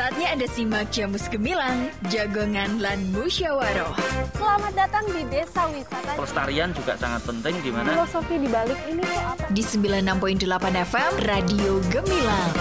Saatnya Anda simak Jamus Gemilang, Jagongan lan Musyawaroh. Selamat datang di Desa Wisata. Pelestarian juga sangat penting, di mana Filosofi di balik ini tuh apa? Di 96.8 FM, Radio Gemilang.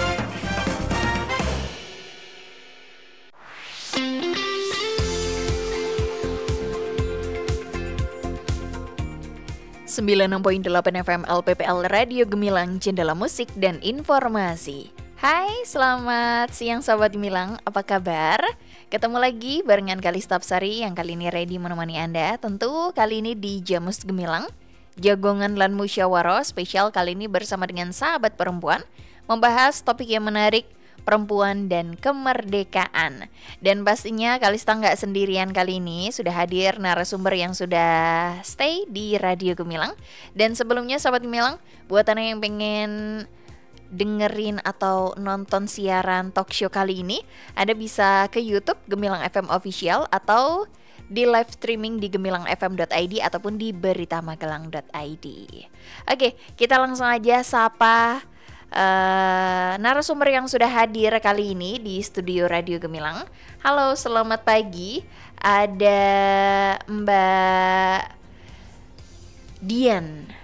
FM LPPL Radio Gemilang, Jendela Musik dan Informasi. Hai, selamat siang Sobat Gemilang, apa kabar? Ketemu lagi barengan Kalista Apsari yang kali ini ready menemani Anda. Tentu kali ini di Jamus Gemilang, Jagongan lan Musyawaroh spesial kali ini bersama dengan sahabat perempuan, membahas topik yang menarik, perempuan dan kemerdekaan. Dan pastinya Kalista nggak sendirian kali ini, sudah hadir narasumber yang sudah stay di Radio Gemilang. Dan sebelumnya Sobat Gemilang, buat Anda yang pengen dengerin atau nonton siaran talk show kali ini, Anda bisa ke YouTube Gemilang FM Official atau di live streaming di gemilangfm.id ataupun di beritamagelang.id. Oke, kita langsung aja sapa narasumber yang sudah hadir kali ini di studio Radio Gemilang. Halo, selamat pagi. Ada Mbak Dian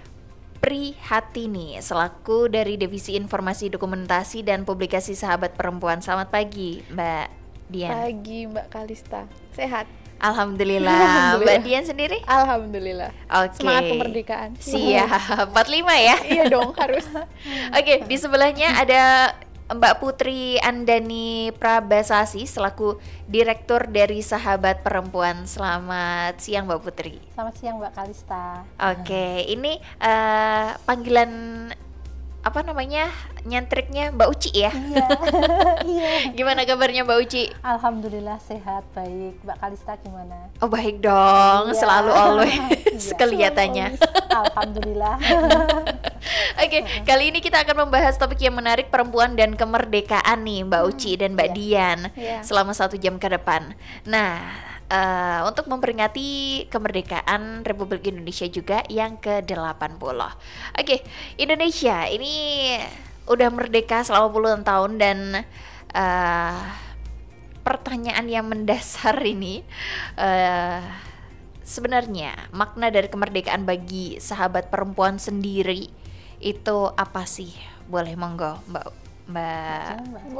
Prihatini selaku dari Divisi Informasi Dokumentasi dan Publikasi Sahabat Perempuan. Selamat pagi, Mbak Dian. Pagi, Mbak Kalista. Sehat? Alhamdulillah. Mbak Dian sendiri? Alhamdulillah. Oke. Semangat kemerdekaan. Siap. 45 ya? Iya dong, harus. Oke, di sebelahnya ada Mbak Putri Andani Prabasasi selaku Direktur dari Sahabat Perempuan. Selamat siang Mbak Putri. Selamat siang Mbak Kalista. Oke, ini panggilan apa namanya, nyantriknya Mbak Uci ya? Iya. Iya. Gimana kabarnya Mbak Uci? Alhamdulillah sehat, baik. Mbak Kalista gimana? Oh baik dong, Iya. Selalu always Iya, kelihatannya. selalu always. Alhamdulillah. Oke, kali ini kita akan membahas topik yang menarik, perempuan dan kemerdekaan nih Mbak Uci dan Mbak Iya. Dian Iya. selama 1 jam ke depan. Nah, untuk memperingati kemerdekaan Republik Indonesia juga yang ke-80. Oke, Indonesia ini udah merdeka selama puluhan tahun dan pertanyaan yang mendasar ini, sebenarnya makna dari kemerdekaan bagi sahabat perempuan sendiri itu apa sih? Boleh monggo Mbak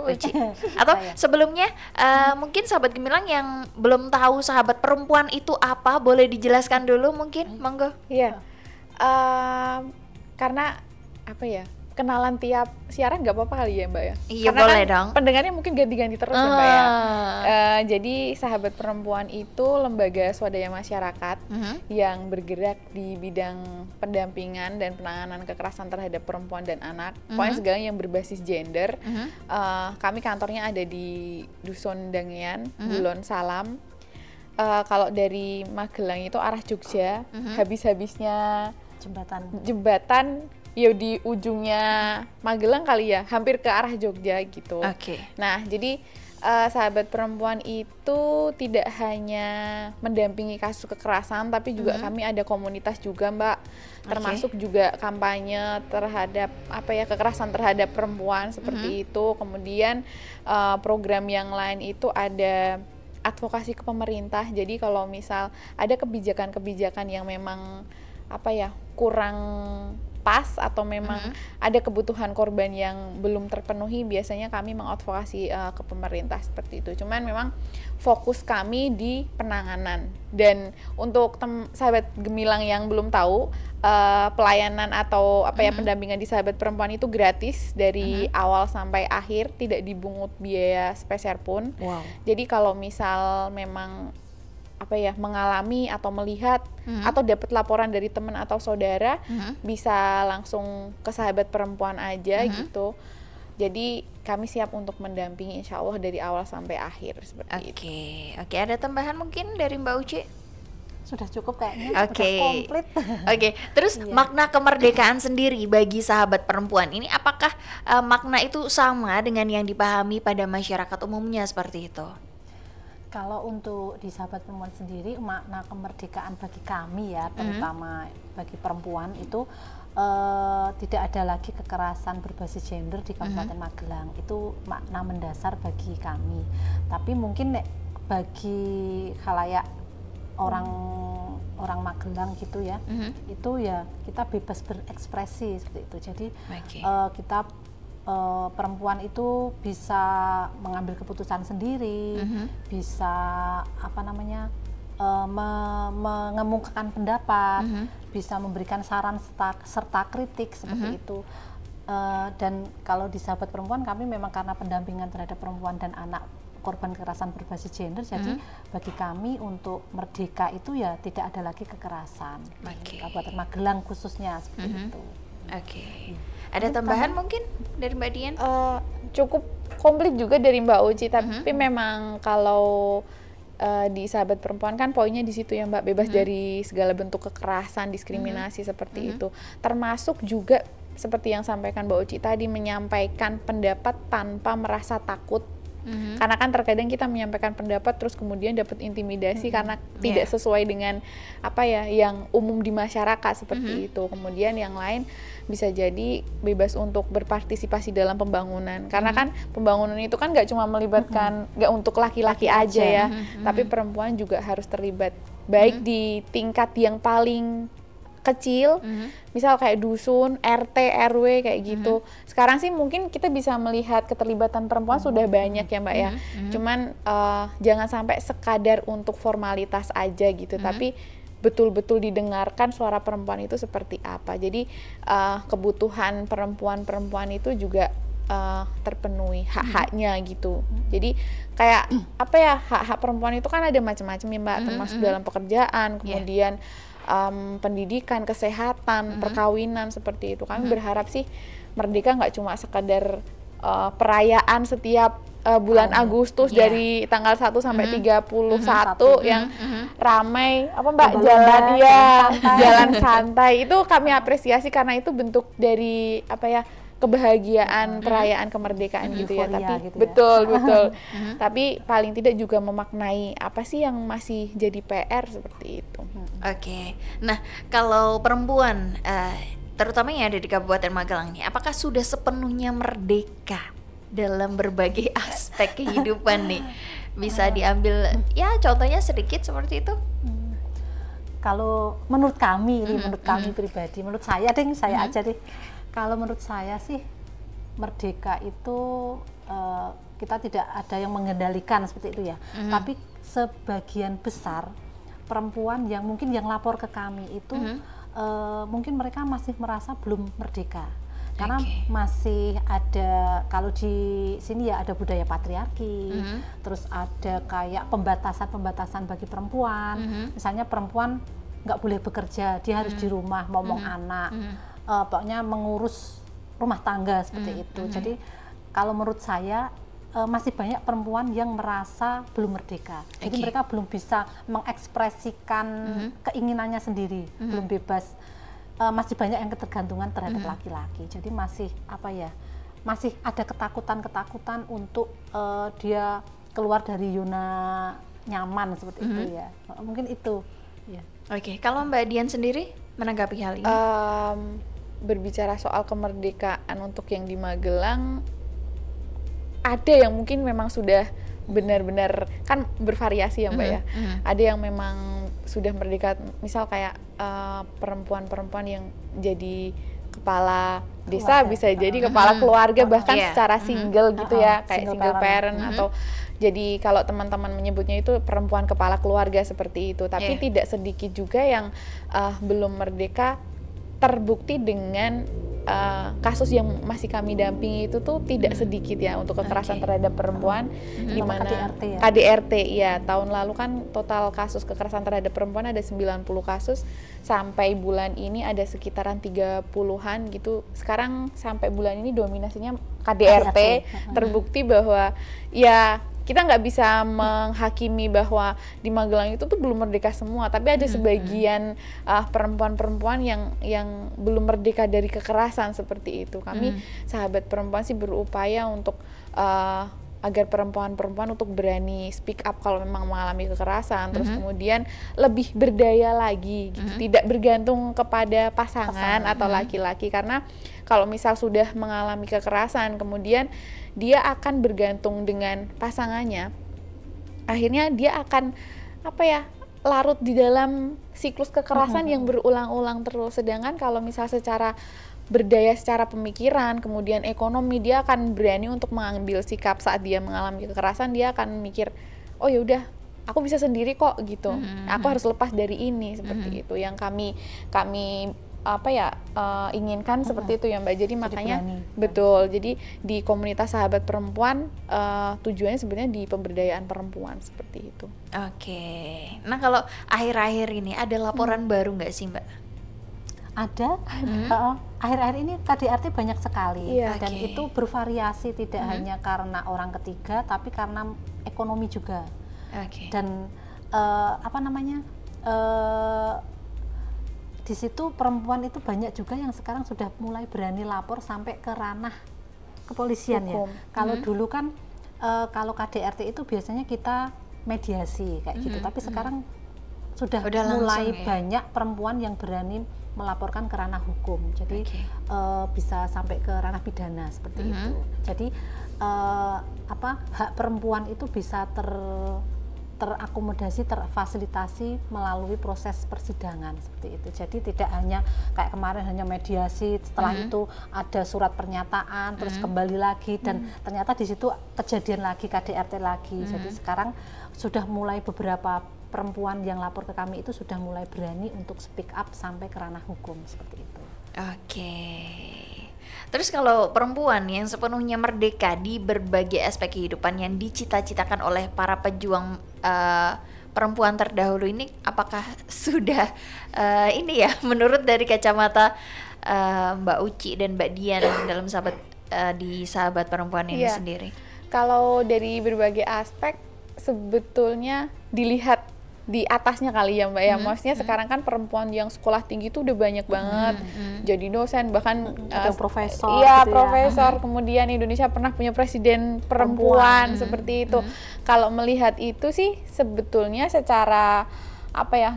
Uci. Atau sebelumnya mungkin sahabat Gemilang yang belum tahu sahabat perempuan itu apa, boleh dijelaskan dulu mungkin, monggo. Iya, karena apa ya, kenalan tiap siaran nggak apa-apa kali ya Mbak ya? Iya, karena boleh kan dong. pendengarnya mungkin ganti-ganti terus ya Mbak ya. Jadi sahabat perempuan itu lembaga swadaya masyarakat yang bergerak di bidang pendampingan dan penanganan kekerasan terhadap perempuan dan anak. Pokoknya segala yang berbasis gender. Kami kantornya ada di Dusun Dangian, Bulon Salam. Kalau dari Magelang itu arah Jogja, habis-habisnya jembatan ya di ujungnya Magelang kali ya, hampir ke arah Jogja gitu. Oke. Nah, jadi sahabat perempuan itu tidak hanya mendampingi kasus kekerasan, tapi juga kami ada komunitas juga Mbak, termasuk juga kampanye terhadap apa ya, kekerasan terhadap perempuan seperti itu. Kemudian program yang lain itu ada advokasi ke pemerintah. Jadi kalau misal ada kebijakan-kebijakan yang memang apa ya, kurang pas atau memang ada kebutuhan korban yang belum terpenuhi, biasanya kami mengadvokasi ke pemerintah seperti itu. Cuman memang fokus kami di penanganan. Dan untuk sahabat Gemilang yang belum tahu, pelayanan atau apa ya, pendampingan di sahabat perempuan itu gratis dari awal sampai akhir, tidak dibungut biaya sepeser pun. Wow. Jadi kalau misal memang apa ya, mengalami atau melihat atau dapat laporan dari teman atau saudara, bisa langsung ke sahabat perempuan aja gitu. Jadi kami siap untuk mendampingi insya Allah dari awal sampai akhir seperti itu. Oke, ada tambahan mungkin dari Mbak Uci? Sudah cukup kayaknya. Oke. Sudah komplit. Oke, terus makna kemerdekaan sendiri bagi sahabat perempuan ini, apakah makna itu sama dengan yang dipahami pada masyarakat umumnya seperti itu? Kalau untuk di sahabat perempuan sendiri, makna kemerdekaan bagi kami ya, terutama bagi perempuan itu tidak ada lagi kekerasan berbasis gender di Kabupaten Magelang. Itu makna mendasar bagi kami. Tapi mungkin bagi khalayak orang Magelang gitu ya, itu ya kita bebas berekspresi seperti itu. Jadi kita perempuan itu bisa mengambil keputusan sendiri, bisa mengemukakan pendapat, bisa memberikan saran serta kritik seperti itu. Dan kalau di Sahabat Perempuan kami memang karena pendampingan terhadap perempuan dan anak korban kekerasan berbasis gender, jadi bagi kami untuk merdeka itu ya tidak ada lagi kekerasan. Kabupaten Magelang khususnya seperti itu. Ada tambahan mungkin dari Mbak Dian? Cukup komplit juga dari Mbak Uci, tapi memang kalau di Sahabat Perempuan kan poinnya di situ ya Mbak, bebas dari segala bentuk kekerasan, diskriminasi seperti itu. Termasuk juga seperti yang sampaikan Mbak Uci tadi, menyampaikan pendapat tanpa merasa takut. Karena kan terkadang kita menyampaikan pendapat terus kemudian dapat intimidasi karena tidak sesuai dengan apa ya yang umum di masyarakat seperti itu. Kemudian yang lain bisa jadi bebas untuk berpartisipasi dalam pembangunan, karena kan pembangunan itu kan nggak cuma melibatkan nggak untuk laki-laki aja ya, tapi perempuan juga harus terlibat baik di tingkat yang paling kecil, misal kayak dusun, RT, RW kayak gitu. Sekarang sih mungkin kita bisa melihat keterlibatan perempuan sudah banyak ya Mbak ya. Cuman jangan sampai sekadar untuk formalitas aja gitu, tapi betul-betul didengarkan suara perempuan itu seperti apa. Jadi kebutuhan perempuan-perempuan itu juga terpenuhi hak-haknya gitu. Jadi kayak apa ya, hak-hak perempuan itu kan ada macam-macam ya Mbak, termasuk dalam pekerjaan, kemudian pendidikan, kesehatan, perkawinan seperti itu. Kami berharap sih merdeka nggak cuma sekadar perayaan setiap bulan Agustus dari tanggal 1 sampai 31 yang ramai apa Mbak, jalan jalan santai. Itu kami apresiasi karena itu bentuk dari apa ya, kebahagiaan perayaan kemerdekaan gitu ya. Tapi gitu betul. Tapi paling tidak juga memaknai apa sih yang masih jadi PR seperti itu. Nah, kalau perempuan terutama yang ada di Kabupaten Magelang ini, apakah sudah sepenuhnya merdeka dalam berbagai aspek kehidupan nih? Bisa diambil ya contohnya sedikit seperti itu? Kalau menurut kami, menurut kami pribadi, menurut saya aja deh. Kalau menurut saya sih merdeka itu kita tidak ada yang mengendalikan seperti itu ya. Tapi sebagian besar perempuan yang mungkin yang lapor ke kami itu mungkin mereka masih merasa belum merdeka. Karena masih ada, kalau di sini ya ada budaya patriarki, terus ada kayak pembatasan bagi perempuan. Misalnya perempuan nggak boleh bekerja, dia harus di rumah momong anak. Pokoknya mengurus rumah tangga seperti itu. Jadi kalau menurut saya masih banyak perempuan yang merasa belum merdeka. Jadi mereka belum bisa mengekspresikan keinginannya sendiri, belum bebas. Masih banyak yang ketergantungan terhadap laki-laki. Jadi masih apa ya? Masih ada ketakutan untuk dia keluar dari zona nyaman seperti itu ya. Mungkin itu. Ya. Kalau Mbak Dian sendiri menanggapi hal ini? Berbicara soal kemerdekaan untuk yang di Magelang, ada yang mungkin memang sudah benar-benar, kan bervariasi ya Mbak ya. Ada yang memang sudah merdeka, misal kayak perempuan-perempuan yang jadi kepala desa, bisa jadi kepala keluarga, bahkan secara single gitu ya, kayak single parent atau jadi kalau teman-teman menyebutnya itu perempuan kepala keluarga seperti itu. Tapi tidak sedikit juga yang belum merdeka, terbukti dengan kasus yang masih kami dampingi itu tuh tidak sedikit ya untuk kekerasan terhadap perempuan, di mana KDRT ya, tahun lalu kan total kasus kekerasan terhadap perempuan ada 90 kasus, sampai bulan ini ada sekitaran 30-an gitu. Sekarang sampai bulan ini dominasinya KDRT. Terbukti bahwa ya kita nggak bisa menghakimi bahwa di Magelang itu tuh belum merdeka semua, tapi ada sebagian perempuan-perempuan yang belum merdeka dari kekerasan seperti itu. Kami Sahabat Perempuan sih berupaya untuk agar perempuan-perempuan untuk berani speak up kalau memang mengalami kekerasan, terus kemudian lebih berdaya lagi gitu, tidak bergantung kepada pasangan atau laki-laki, karena kalau misal sudah mengalami kekerasan kemudian dia akan bergantung dengan pasangannya, akhirnya dia akan larut di dalam siklus kekerasan yang berulang-ulang terus. Sedangkan kalau misal secara berdaya secara pemikiran, kemudian ekonomi, dia akan berani untuk mengambil sikap saat dia mengalami kekerasan. Dia akan mikir, oh ya udah, aku bisa sendiri kok gitu. Aku harus lepas dari ini, seperti itu. Yang kami inginkan seperti itu ya Mbak. Jadi makanya betul. Jadi di komunitas sahabat perempuan tujuannya sebenarnya di pemberdayaan perempuan seperti itu. Oke. Nah kalau akhir-akhir ini ada laporan baru nggak sih Mbak? Ada. Akhir-akhir ini KDRT banyak sekali, dan itu bervariasi, tidak hanya karena orang ketiga, tapi karena ekonomi juga. Dan di situ perempuan itu banyak juga yang sekarang sudah mulai berani lapor sampai ke ranah kepolisian ya. Kalau dulu kan kalau KDRT itu biasanya kita mediasi kayak gitu, tapi sekarang sudah mulai banyak perempuan yang berani melaporkan ke ranah hukum, jadi bisa sampai ke ranah pidana seperti itu. Jadi hak perempuan itu bisa terakomodasi, terfasilitasi melalui proses persidangan seperti itu. Jadi tidak hanya kayak kemarin hanya mediasi, setelah itu ada surat pernyataan, terus kembali lagi, dan ternyata di situ kejadian lagi KDRT lagi. Jadi sekarang sudah mulai beberapa perempuan yang lapor ke kami itu sudah mulai berani untuk speak up sampai ke ranah hukum seperti itu. Terus kalau perempuan yang sepenuhnya merdeka di berbagai aspek kehidupan yang dicita-citakan oleh para pejuang perempuan terdahulu ini, apakah sudah menurut dari kacamata Mbak Uci dan Mbak Dian dalam sahabat perempuan ini sendiri? Kalau dari berbagai aspek sebetulnya dilihat di atasnya kali ya Mbak ya. Maksudnya sekarang kan perempuan yang sekolah tinggi itu udah banyak banget, jadi dosen, bahkan profesor. Profesor. Kemudian Indonesia pernah punya presiden perempuan seperti itu. Kalau melihat itu sih sebetulnya secara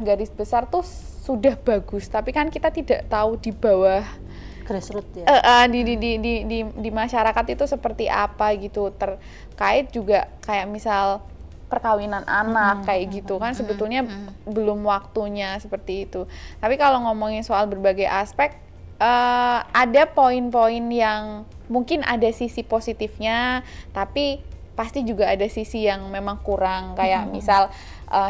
garis besar tuh sudah bagus. Tapi kan kita tidak tahu di bawah grassroots ya. Di masyarakat itu seperti apa gitu, terkait juga kayak misal perkawinan anak kayak gitu kan, sebetulnya belum waktunya seperti itu. Tapi kalau ngomongin soal berbagai aspek, ada poin-poin yang mungkin ada sisi positifnya, tapi pasti juga ada sisi yang memang kurang. Kayak misal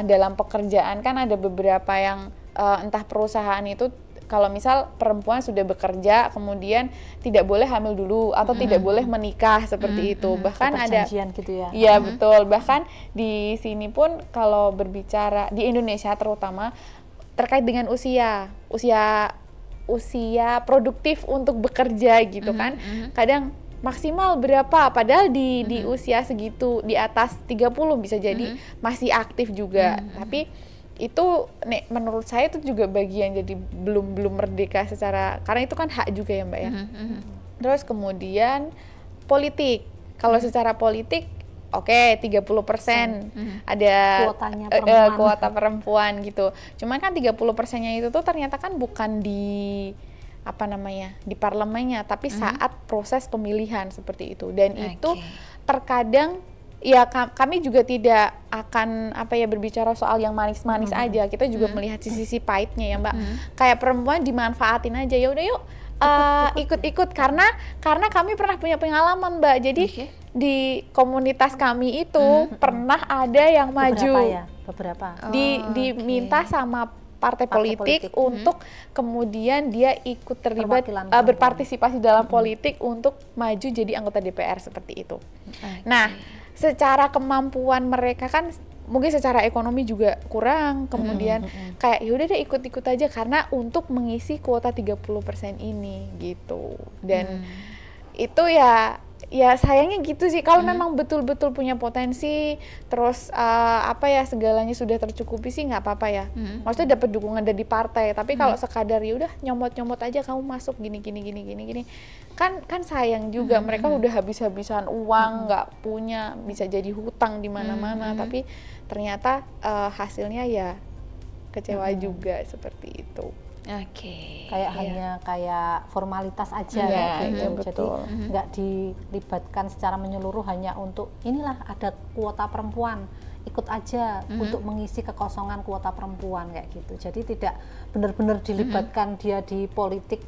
dalam pekerjaan kan ada beberapa yang entah perusahaan itu, kalau misal perempuan sudah bekerja kemudian tidak boleh hamil dulu atau tidak boleh menikah seperti itu. Bahkan ada gitu ya. Iya betul. Bahkan di sini pun kalau berbicara di Indonesia terutama terkait dengan usia produktif untuk bekerja gitu kan. Kadang maksimal berapa, padahal di usia segitu, di atas 30 bisa jadi masih aktif juga. Tapi itu menurut saya itu juga bagian jadi belum merdeka secara, karena itu kan hak juga ya Mbak ya. Terus kemudian politik, kalau secara politik 30% ada kuota perempuan gitu. Cuman kan 30%-nya itu tuh ternyata kan bukan di di parlemennya, tapi saat proses pemilihan seperti itu. Dan itu terkadang ya kami juga tidak akan berbicara soal yang manis-manis aja. Kita juga melihat sisi pahitnya ya Mbak. Kayak perempuan dimanfaatin aja, ya udah yuk ikut-ikut karena kami pernah punya pengalaman Mbak. Jadi di komunitas kami itu pernah ada yang maju beberapa diminta sama partai politik untuk kemudian dia ikut terlibat berpartisipasi dalam politik untuk maju jadi anggota DPR seperti itu. Nah, secara kemampuan mereka kan mungkin secara ekonomi juga kurang, kemudian kayak yaudah deh ikut-ikut aja karena untuk mengisi kuota 30% ini gitu. Dan itu ya Ya sayangnya gitu sih, kalau memang betul-betul punya potensi, terus segalanya sudah tercukupi sih nggak apa-apa ya. Maksudnya dapat dukungan dari partai, tapi kalau sekadar ya udah nyomot-nyomot aja kamu masuk gini, kan sayang juga. Mereka udah habis-habisan uang, nggak punya, bisa jadi hutang di mana-mana, tapi ternyata hasilnya ya kecewa juga seperti itu. Oke. Kayak hanya kayak formalitas aja Iya, gitu. Jadi nggak dilibatkan secara menyeluruh hanya untuk inilah ada kuota perempuan, ikut aja untuk mengisi kekosongan kuota perempuan kayak gitu. Jadi tidak benar-benar dilibatkan dia di politik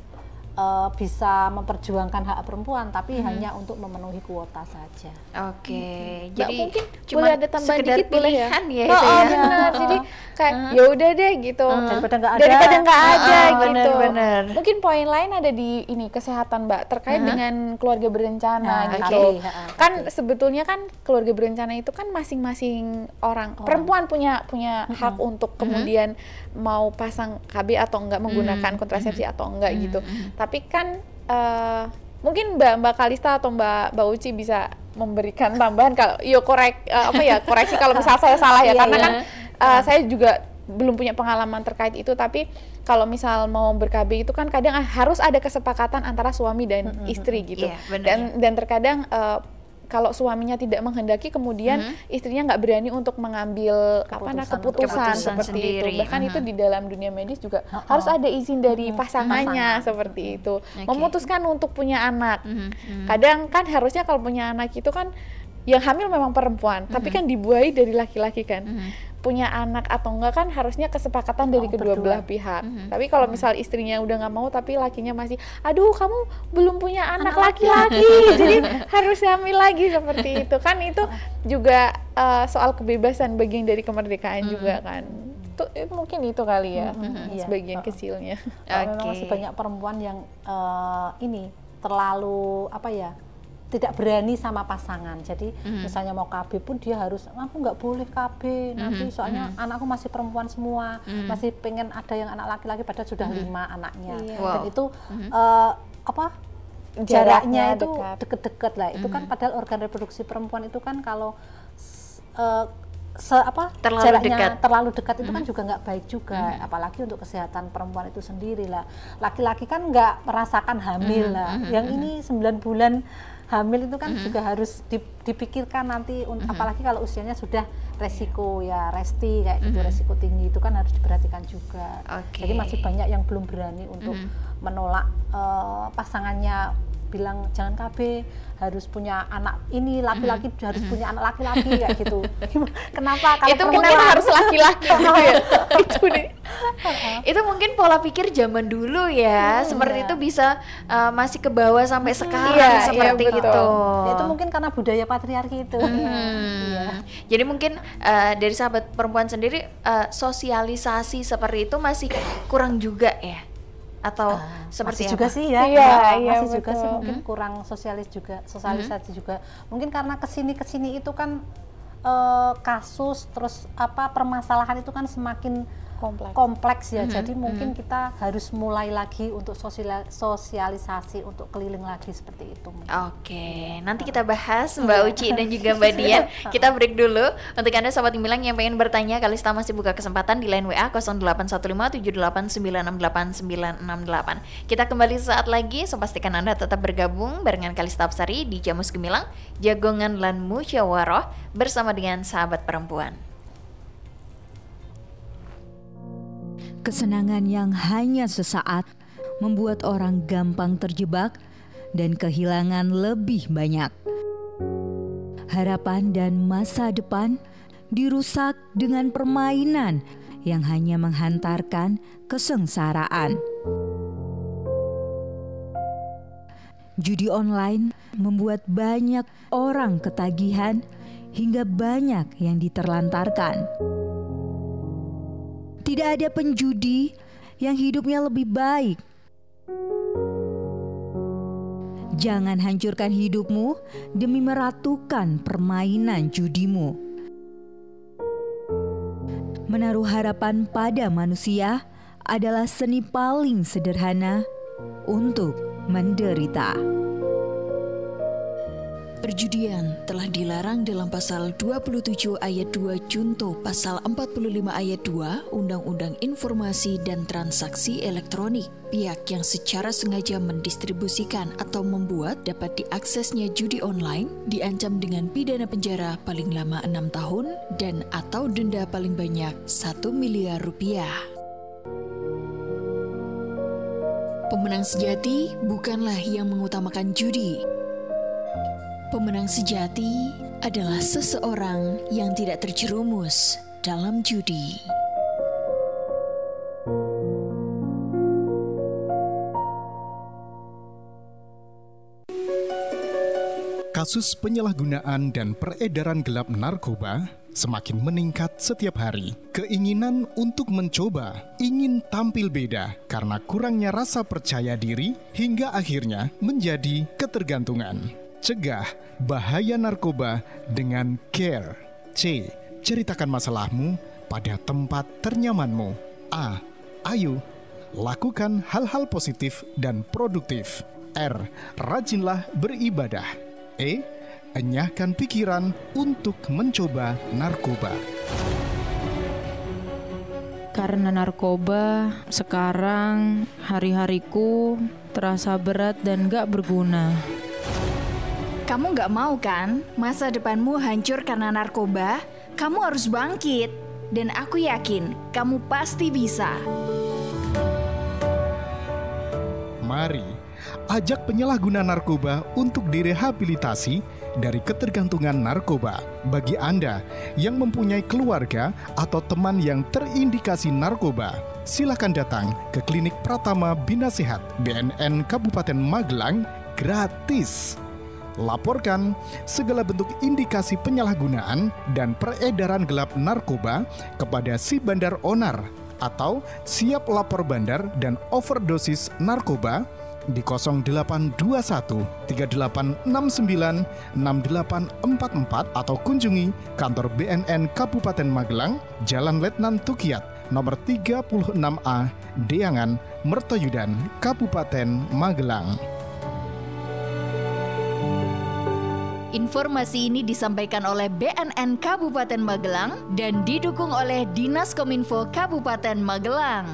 bisa memperjuangkan hak perempuan, tapi hanya untuk memenuhi kuota saja. Oke. Mbak, Jadi mungkin cuma boleh ada tambahan sekedar dikit boleh ya? pilihan ya itu ya. Benar. Jadi kayak ya udah deh gitu. Daripada nggak ada. Daripada nggak ada gitu. Benar. Mungkin poin lain ada di ini kesehatan, Mbak, terkait dengan keluarga berencana gitu. Kan sebetulnya kan keluarga berencana itu kan masing-masing orang. Perempuan punya hak untuk kemudian mau pasang KB atau enggak, menggunakan kontrasepsi atau enggak gitu. Tapi kan mungkin Mbak Kalista atau Mbak Uci bisa memberikan tambahan kalau koreksi kalau misal saya salah ya, karena kan saya juga belum punya pengalaman terkait itu. Tapi kalau misal mau ber-KB itu kan kadang harus ada kesepakatan antara suami dan istri gitu. Dan terkadang kalau suaminya tidak menghendaki, kemudian istrinya nggak berani untuk mengambil keputusan seperti sendiri. itu. Bahkan itu di dalam dunia medis juga harus ada izin dari pasangannya seperti itu. Memutuskan untuk punya anak. Kadang kan harusnya kalau punya anak itu kan yang hamil memang perempuan, tapi kan dibuahi dari laki-laki kan. Punya anak atau enggak kan harusnya kesepakatan dari kedua belah pihak. Tapi kalau misal istrinya udah nggak mau tapi lakinya masih, aduh kamu belum punya anak laki-laki, jadi harus hamil lagi seperti itu kan. Itu juga soal kebebasan, bagian dari kemerdekaan juga kan. Itu mungkin itu kali ya, sebagian kecilnya. Memang masih banyak perempuan yang ini terlalu tidak berani sama pasangan. Jadi misalnya mau KB pun dia harus, aku nggak boleh KB nanti soalnya anakku masih perempuan semua, masih pengen ada yang anak laki-laki padahal sudah 5 anaknya. Dan itu jaraknya itu deket-deket lah. Itu kan padahal organ reproduksi perempuan itu kan kalau terlalu dekat itu kan juga nggak baik juga, apalagi untuk kesehatan perempuan itu sendiri lah. Laki-laki kan nggak merasakan hamil lah, yang ini 9 bulan hamil itu kan juga harus dipikirkan nanti, apalagi kalau usianya sudah resiko ya resti kayak gitu, resiko tinggi itu kan harus diperhatikan juga. Jadi masih banyak yang belum berani untuk menolak pasangannya bilang jangan KB, harus punya anak ini laki-laki, harus punya anak laki-laki kayak gitu. Kenapa? Kalau itu mungkin harus laki-laki gitu ya. Itu nih. Itu mungkin pola pikir zaman dulu ya, seperti itu bisa masih ke bawah sampai sekarang seperti itu. Itu mungkin karena budaya patriarki itu. Jadi mungkin dari sahabat perempuan sendiri sosialisasi seperti itu masih kurang juga ya? Atau seperti masih apa? juga sih ya, masih juga sih mungkin kurang sosialisasi juga. Mungkin karena kesini itu kan kasus terus permasalahan itu kan semakin kompleks ya. Jadi mungkin kita harus mulai lagi untuk sosialisasi, untuk keliling lagi seperti itu. Oke, nanti kita bahas Mbak Uci dan juga Mbak Dian. Kita break dulu. Untuk Anda sahabat Gemilang yang pengen bertanya, Kalista masih buka kesempatan di line WA 081578989968. Kita kembali saat lagi, so pastikan Anda tetap bergabung barengan Kalista Apsari di Jamus Gemilang, Jagongan lan Musyawarah bersama dengan sahabat perempuan. Kesenangan yang hanya sesaat membuat orang gampang terjebak dan kehilangan lebih banyak. Harapan dan masa depan dirusak dengan permainan yang hanya menghantarkan kesengsaraan. Judi online membuat banyak orang ketagihan hingga banyak yang diterlantarkan. Tidak ada penjudi yang hidupnya lebih baik. Jangan hancurkan hidupmu demi meratukan permainan judimu. Menaruh harapan pada manusia adalah seni paling sederhana untuk menderita. Perjudian telah dilarang dalam pasal 27 ayat 2 Junto pasal 45 ayat 2 Undang-Undang Informasi dan Transaksi Elektronik. Pihak yang secara sengaja mendistribusikan atau membuat dapat diaksesnya judi online diancam dengan pidana penjara paling lama 6 tahun dan atau denda paling banyak 1 miliar rupiah. Pemenang sejati bukanlah yang mengutamakan judi. Pemenang sejati adalah seseorang yang tidak terjerumus dalam judi. Kasus penyalahgunaan dan peredaran gelap narkoba semakin meningkat setiap hari. Keinginan untuk mencoba, ingin tampil beda karena kurangnya rasa percaya diri hingga akhirnya menjadi ketergantungan. Cegah bahaya narkoba dengan CARE. C. Ceritakan masalahmu pada tempat ternyamanmu. A. Ayo, lakukan hal-hal positif dan produktif. R. Rajinlah beribadah. E. Enyahkan pikiran untuk mencoba narkoba. Karena narkoba, sekarang hari-hariku terasa berat dan gak berguna. Kamu gak mau kan masa depanmu hancur karena narkoba? Kamu harus bangkit. Dan aku yakin kamu pasti bisa. Mari ajak penyalahguna narkoba untuk direhabilitasi dari ketergantungan narkoba. Bagi Anda yang mempunyai keluarga atau teman yang terindikasi narkoba, silakan datang ke Klinik Pratama Bina Sehat BNN Kabupaten Magelang gratis. Laporkan segala bentuk indikasi penyalahgunaan dan peredaran gelap narkoba kepada si bandar onar atau siap lapor bandar dan overdosis narkoba di 0821 3869 6844 atau kunjungi kantor BNN Kabupaten Magelang, Jalan Letnan Tukiat, nomor 36A, Deangan, Mertoyudan, Kabupaten Magelang. Informasi ini disampaikan oleh BNN Kabupaten Magelang dan didukung oleh Dinas Kominfo Kabupaten Magelang.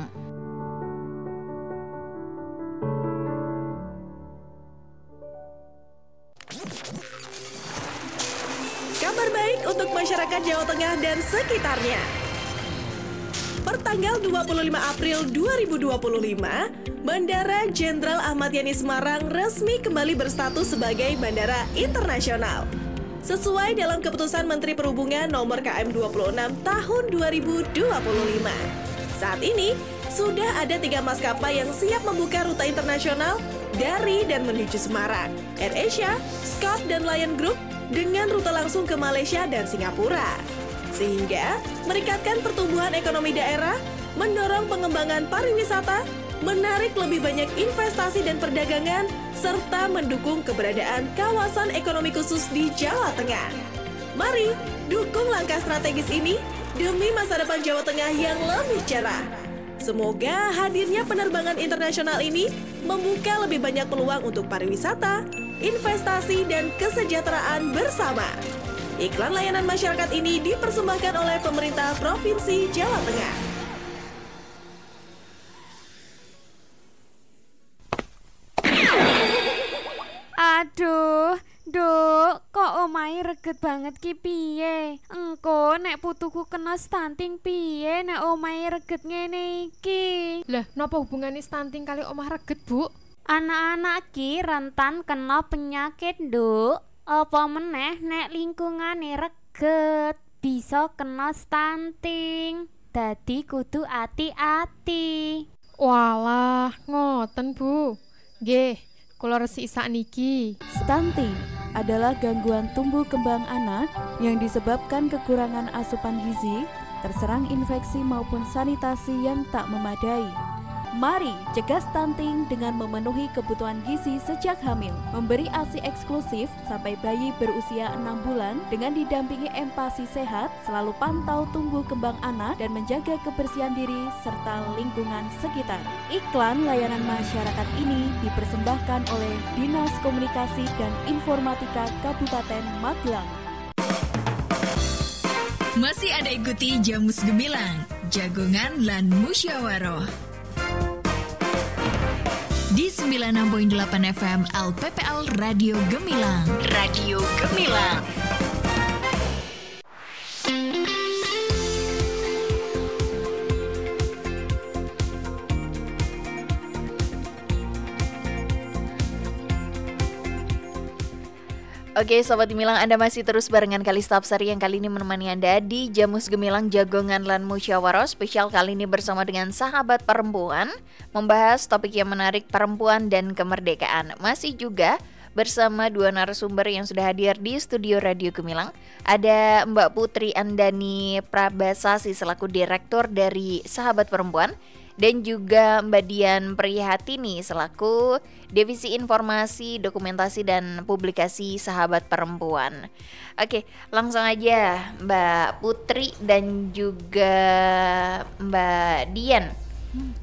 Kabar baik untuk masyarakat Jawa Tengah dan sekitarnya. Pertanggal 25 April 2025, Bandara Jenderal Ahmad Yani Semarang resmi kembali berstatus sebagai bandara internasional. Sesuai dalam keputusan Menteri Perhubungan nomor KM 26 tahun 2025. Saat ini, sudah ada 3 maskapai yang siap membuka rute internasional dari dan menuju Semarang, AirAsia, Scout, dan Lion Group dengan rute langsung ke Malaysia dan Singapura. Sehingga meningkatkan pertumbuhan ekonomi daerah, mendorong pengembangan pariwisata, menarik lebih banyak investasi dan perdagangan, serta mendukung keberadaan kawasan ekonomi khusus di Jawa Tengah. Mari dukung langkah strategis ini demi masa depan Jawa Tengah yang lebih cerah. Semoga hadirnya penerbangan internasional ini membuka lebih banyak peluang untuk pariwisata, investasi, dan kesejahteraan bersama. Iklan layanan masyarakat ini dipersembahkan oleh pemerintah Provinsi Jawa Tengah. Aduh, Duk, kok omahe reget banget ki piye? Engko nek putuku kena stunting piye nek omahe reget ngene iki? Lah, napa hubungane stunting kali omah reget, Bu? Anak-anak ki rentan kena penyakit, Duk. Apa meneh nek lingkungane reget bisa kena stunting. Dadi kudu ati-ati. Walah, ngoten, Bu. Nggih, kula resik sakniki. Stunting adalah gangguan tumbuh kembang anak yang disebabkan kekurangan asupan gizi, terserang infeksi maupun sanitasi yang tak memadai. Mari cegah stunting dengan memenuhi kebutuhan gizi sejak hamil. Memberi ASI eksklusif sampai bayi berusia 6 bulan dengan didampingi empati sehat, selalu pantau tumbuh kembang anak dan menjaga kebersihan diri serta lingkungan sekitar. Iklan layanan masyarakat ini dipersembahkan oleh Dinas Komunikasi dan Informatika Kabupaten Magelang. Masih ada ikuti Jamus Gemilang, Jagongan lan Musyawaroh. Di 96.8 FM LPPL Radio Gemilang. Radio Gemilang. Oke, Sobat Gemilang, Anda masih terus barengan Kalista Apsari yang kali ini menemani Anda di Jamus Gemilang Jagongan lan Musyawaroh. Spesial kali ini bersama dengan sahabat perempuan, membahas topik yang menarik, perempuan dan kemerdekaan. Masih juga bersama dua narasumber yang sudah hadir di studio Radio Gemilang. Ada Mbak Putri Andani Prabasasi selaku Direktur dari Sahabat Perempuan, dan juga Mbak Dian Prihatini selaku Divisi Informasi, Dokumentasi dan Publikasi Sahabat Perempuan. Oke, langsung aja Mbak Putri dan juga Mbak Dian.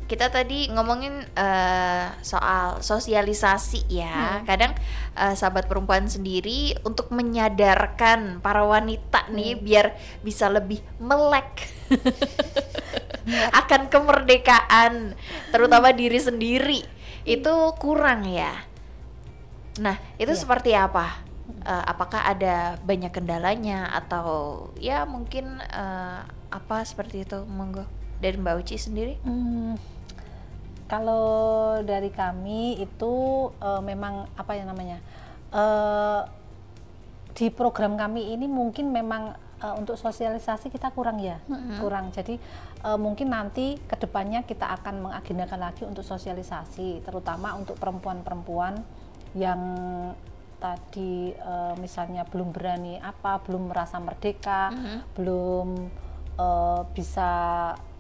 Kita tadi ngomongin soal sosialisasi ya. Kadang sahabat perempuan sendiri untuk menyadarkan para wanita nih biar bisa lebih melek akan kemerdekaan, terutama diri sendiri, itu kurang ya. Nah, itu seperti apa? Apakah ada banyak kendalanya atau ya mungkin apa seperti itu? Monggo dari Mbak Uci sendiri. Kalau dari kami itu memang apa ya namanya, di program kami ini mungkin memang untuk sosialisasi kita kurang ya, kurang. Jadi mungkin nanti kedepannya kita akan mengagendakan lagi untuk sosialisasi, terutama untuk perempuan-perempuan yang tadi misalnya belum berani belum merasa merdeka, belum bisa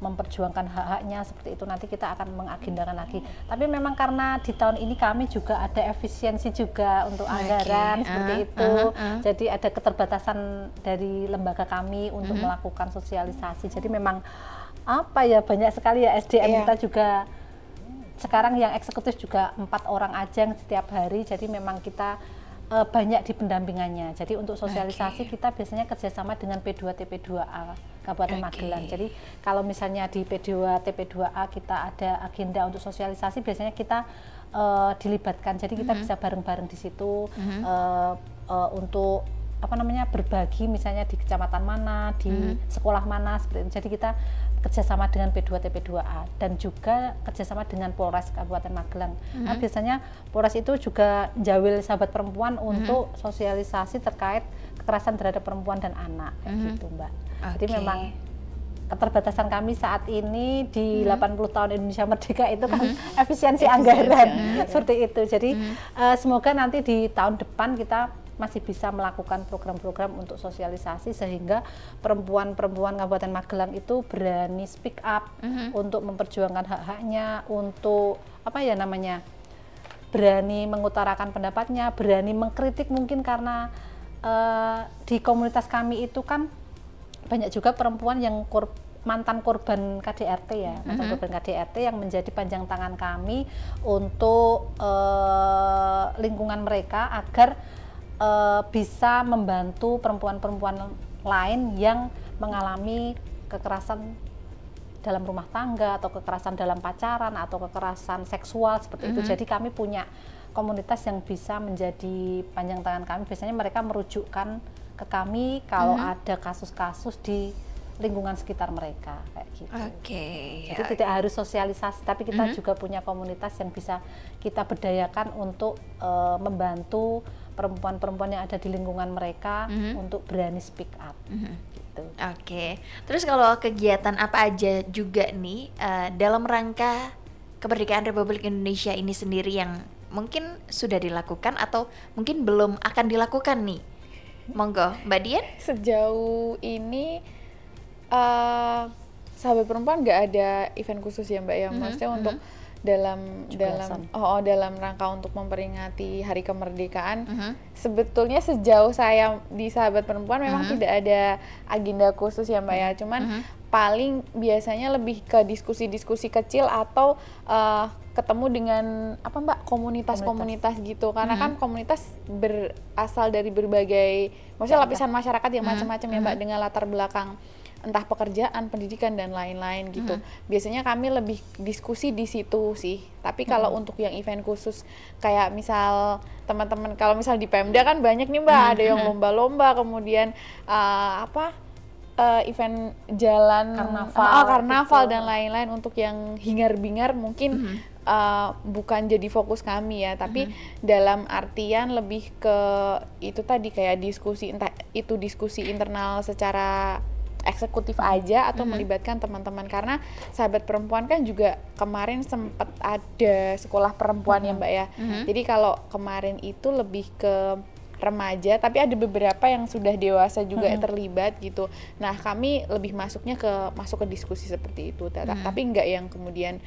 memperjuangkan hak-haknya seperti itu. Nanti kita akan mengagendakan lagi. Tapi memang karena di tahun ini kami juga ada efisiensi juga untuk anggaran seperti itu. Jadi ada keterbatasan dari lembaga kami untuk melakukan sosialisasi. Jadi memang apa ya, banyak sekali ya SDM kita juga sekarang yang eksekutif juga 4 orang aja setiap hari. Jadi memang kita banyak di pendampingannya. Jadi untuk sosialisasi kita biasanya kerjasama dengan P2TP2A Kabupaten Magelang. Jadi kalau misalnya di P2TP2A kita ada agenda untuk sosialisasi, biasanya kita dilibatkan. Jadi kita bisa bareng-bareng di situ untuk apa namanya, berbagi misalnya di kecamatan mana, di sekolah mana seperti itu. Jadi kita kerjasama dengan P2TP2A dan juga kerjasama dengan Polres Kabupaten Magelang. Nah, biasanya Polres itu juga jawil sahabat perempuan untuk sosialisasi terkait kekerasan terhadap perempuan dan anak, kayak gitu Mbak. Jadi memang keterbatasan kami saat ini di 80 tahun Indonesia Merdeka itu kan efisiensi anggaran seperti itu. Jadi semoga nanti di tahun depan kita masih bisa melakukan program-program untuk sosialisasi sehingga perempuan-perempuan Kabupaten Magelang itu berani speak up untuk memperjuangkan hak-haknya, untuk apa ya namanya, berani mengutarakan pendapatnya, berani mengkritik mungkin karena di komunitas kami itu kan banyak juga perempuan yang mantan korban KDRT ya, mantan korban KDRT yang menjadi panjang tangan kami untuk lingkungan mereka agar bisa membantu perempuan-perempuan lain yang mengalami kekerasan dalam rumah tangga atau kekerasan dalam pacaran atau kekerasan seksual seperti itu. Jadi kami punya komunitas yang bisa menjadi panjang tangan kami. Biasanya mereka merujukkan ke kami kalau ada kasus-kasus di lingkungan sekitar mereka kayak gitu. Jadi tidak harus sosialisasi, tapi kita juga punya komunitas yang bisa kita berdayakan untuk membantu perempuan-perempuan yang ada di lingkungan mereka untuk berani speak up. Gitu. Terus kalau kegiatan apa aja juga nih dalam rangka kemerdekaan Republik Indonesia ini sendiri yang mungkin sudah dilakukan atau mungkin belum akan dilakukan nih? Monggo, Mbak Dian. Sejauh ini sahabat perempuan nggak ada event khusus ya Mbak ya, maksudnya untuk dalam rangka untuk memperingati Hari Kemerdekaan. Sebetulnya sejauh saya di Sahabat Perempuan memang tidak ada agenda khusus ya Mbak ya, cuman paling biasanya lebih ke diskusi-diskusi kecil atau ketemu dengan apa Mbak, komunitas-komunitas gitu, karena kan komunitas berasal dari berbagai, maksudnya lapisan masyarakat yang macam-macam ya Mbak, dengan latar belakang entah pekerjaan, pendidikan dan lain-lain gitu. Biasanya kami lebih diskusi di situ sih. Tapi kalau untuk yang event khusus kayak misal teman-teman, kalau misal di Pemda kan banyak nih Mbak, ada yang lomba-lomba, kemudian event jalan karnaval dan lain-lain. Untuk yang hingar-bingar mungkin bukan jadi fokus kami ya, tapi dalam artian lebih ke itu tadi, kayak diskusi, entah itu diskusi internal secara eksekutif aja atau melibatkan teman-teman, karena Sahabat Perempuan kan juga kemarin sempat ada sekolah perempuan ya Mbak ya. Jadi kalau kemarin itu lebih ke remaja, tapi ada beberapa yang sudah dewasa juga terlibat gitu. Nah kami lebih masuk ke diskusi seperti itu, tapi enggak yang kemudian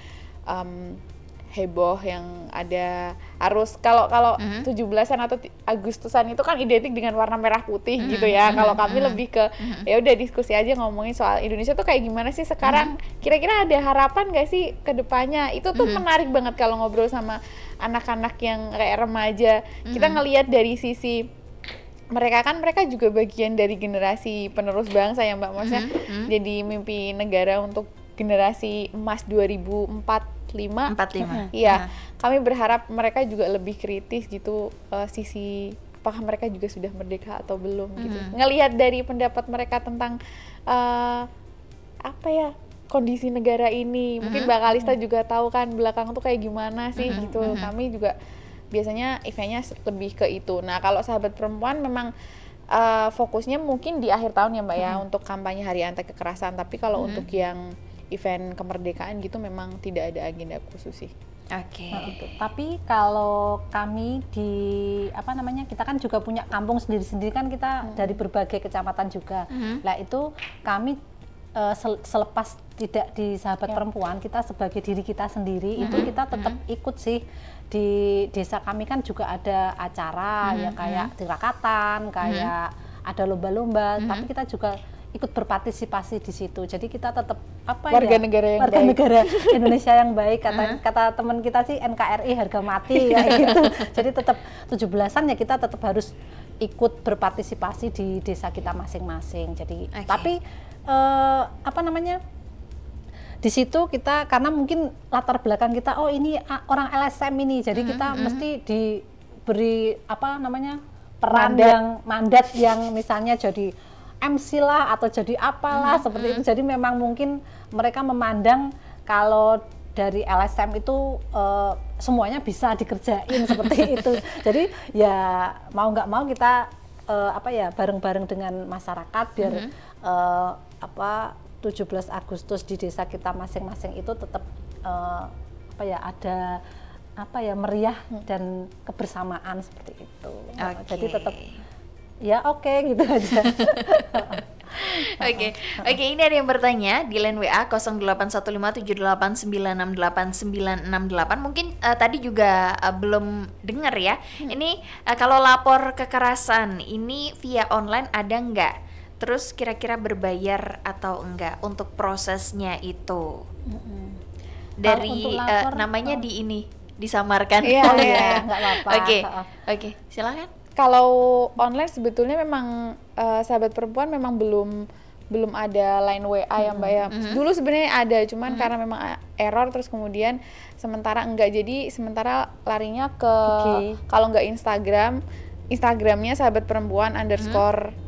heboh yang ada harus kalau 17-an atau Agustusan itu kan identik dengan warna merah putih gitu ya. Kalau kami lebih ke ya udah diskusi aja, ngomongin soal Indonesia tuh kayak gimana sih sekarang, kira-kira ada harapan gak sih ke depannya. Itu tuh menarik banget kalau ngobrol sama anak-anak yang kayak remaja. Kita ngelihat dari sisi mereka juga bagian dari generasi penerus bangsa ya Mbak, maksudnya jadi mimpi negara untuk generasi emas 2045. Iya, kami berharap mereka juga lebih kritis gitu, sisi apakah mereka juga sudah merdeka atau belum gitu. Ngelihat dari pendapat mereka tentang apa ya, kondisi negara ini. Mungkin Mbak Kalista juga tahu kan belakang tuh kayak gimana sih gitu. Kami juga biasanya eventnya lebih ke itu. Nah, kalau Sahabat Perempuan memang fokusnya mungkin di akhir tahun ya Mbak ya, untuk kampanye Hari Anti Kekerasan. Tapi kalau untuk yang event kemerdekaan gitu memang tidak ada agenda khusus sih. Oke. Tapi kalau kami di kita kan juga punya kampung sendiri-sendiri kan, kita dari berbagai kecamatan juga. Nah itu kami selepas tidak di Sahabat Perempuan, kita sebagai diri kita sendiri itu kita tetap ikut sih. Di desa kami kan juga ada acara ya, kayak tirakatan, kayak ada lomba-lomba, tapi kita juga ikut berpartisipasi di situ. Jadi kita tetap warga negara Indonesia yang baik, kata teman kita sih NKRI harga mati kayak gitu. Jadi tetap 17-an ya kita tetap harus ikut berpartisipasi di desa kita masing-masing. Jadi tapi di situ kita, karena mungkin latar belakang kita ini orang LSM ini, jadi kita mesti diberi peran yang mandat yang misalnya jadi MC lah atau jadi apalah seperti itu. Jadi memang mungkin mereka memandang kalau dari LSM itu semuanya bisa dikerjain seperti itu. Jadi ya mau nggak mau kita bareng-bareng dengan masyarakat biar 17 Agustus di desa kita masing-masing itu tetap ada meriah dan kebersamaan seperti itu. Jadi tetap ya oke gitu aja. Oke, ini ada yang bertanya di line WA 081578968968. Mungkin tadi juga belum dengar ya. Ini kalau lapor kekerasan ini via online ada nggak? Terus kira-kira berbayar atau enggak untuk prosesnya itu? Dari namanya di ini disamarkan. Iya, nggak apa-apa. Oke, silakan. Kalau online sebetulnya memang Sahabat Perempuan memang belum ada line WA ya Mbak ya. Dulu sebenarnya ada, cuman karena memang error terus kemudian sementara enggak. Jadi sementara larinya ke kalau enggak Instagramnya Sahabat Perempuan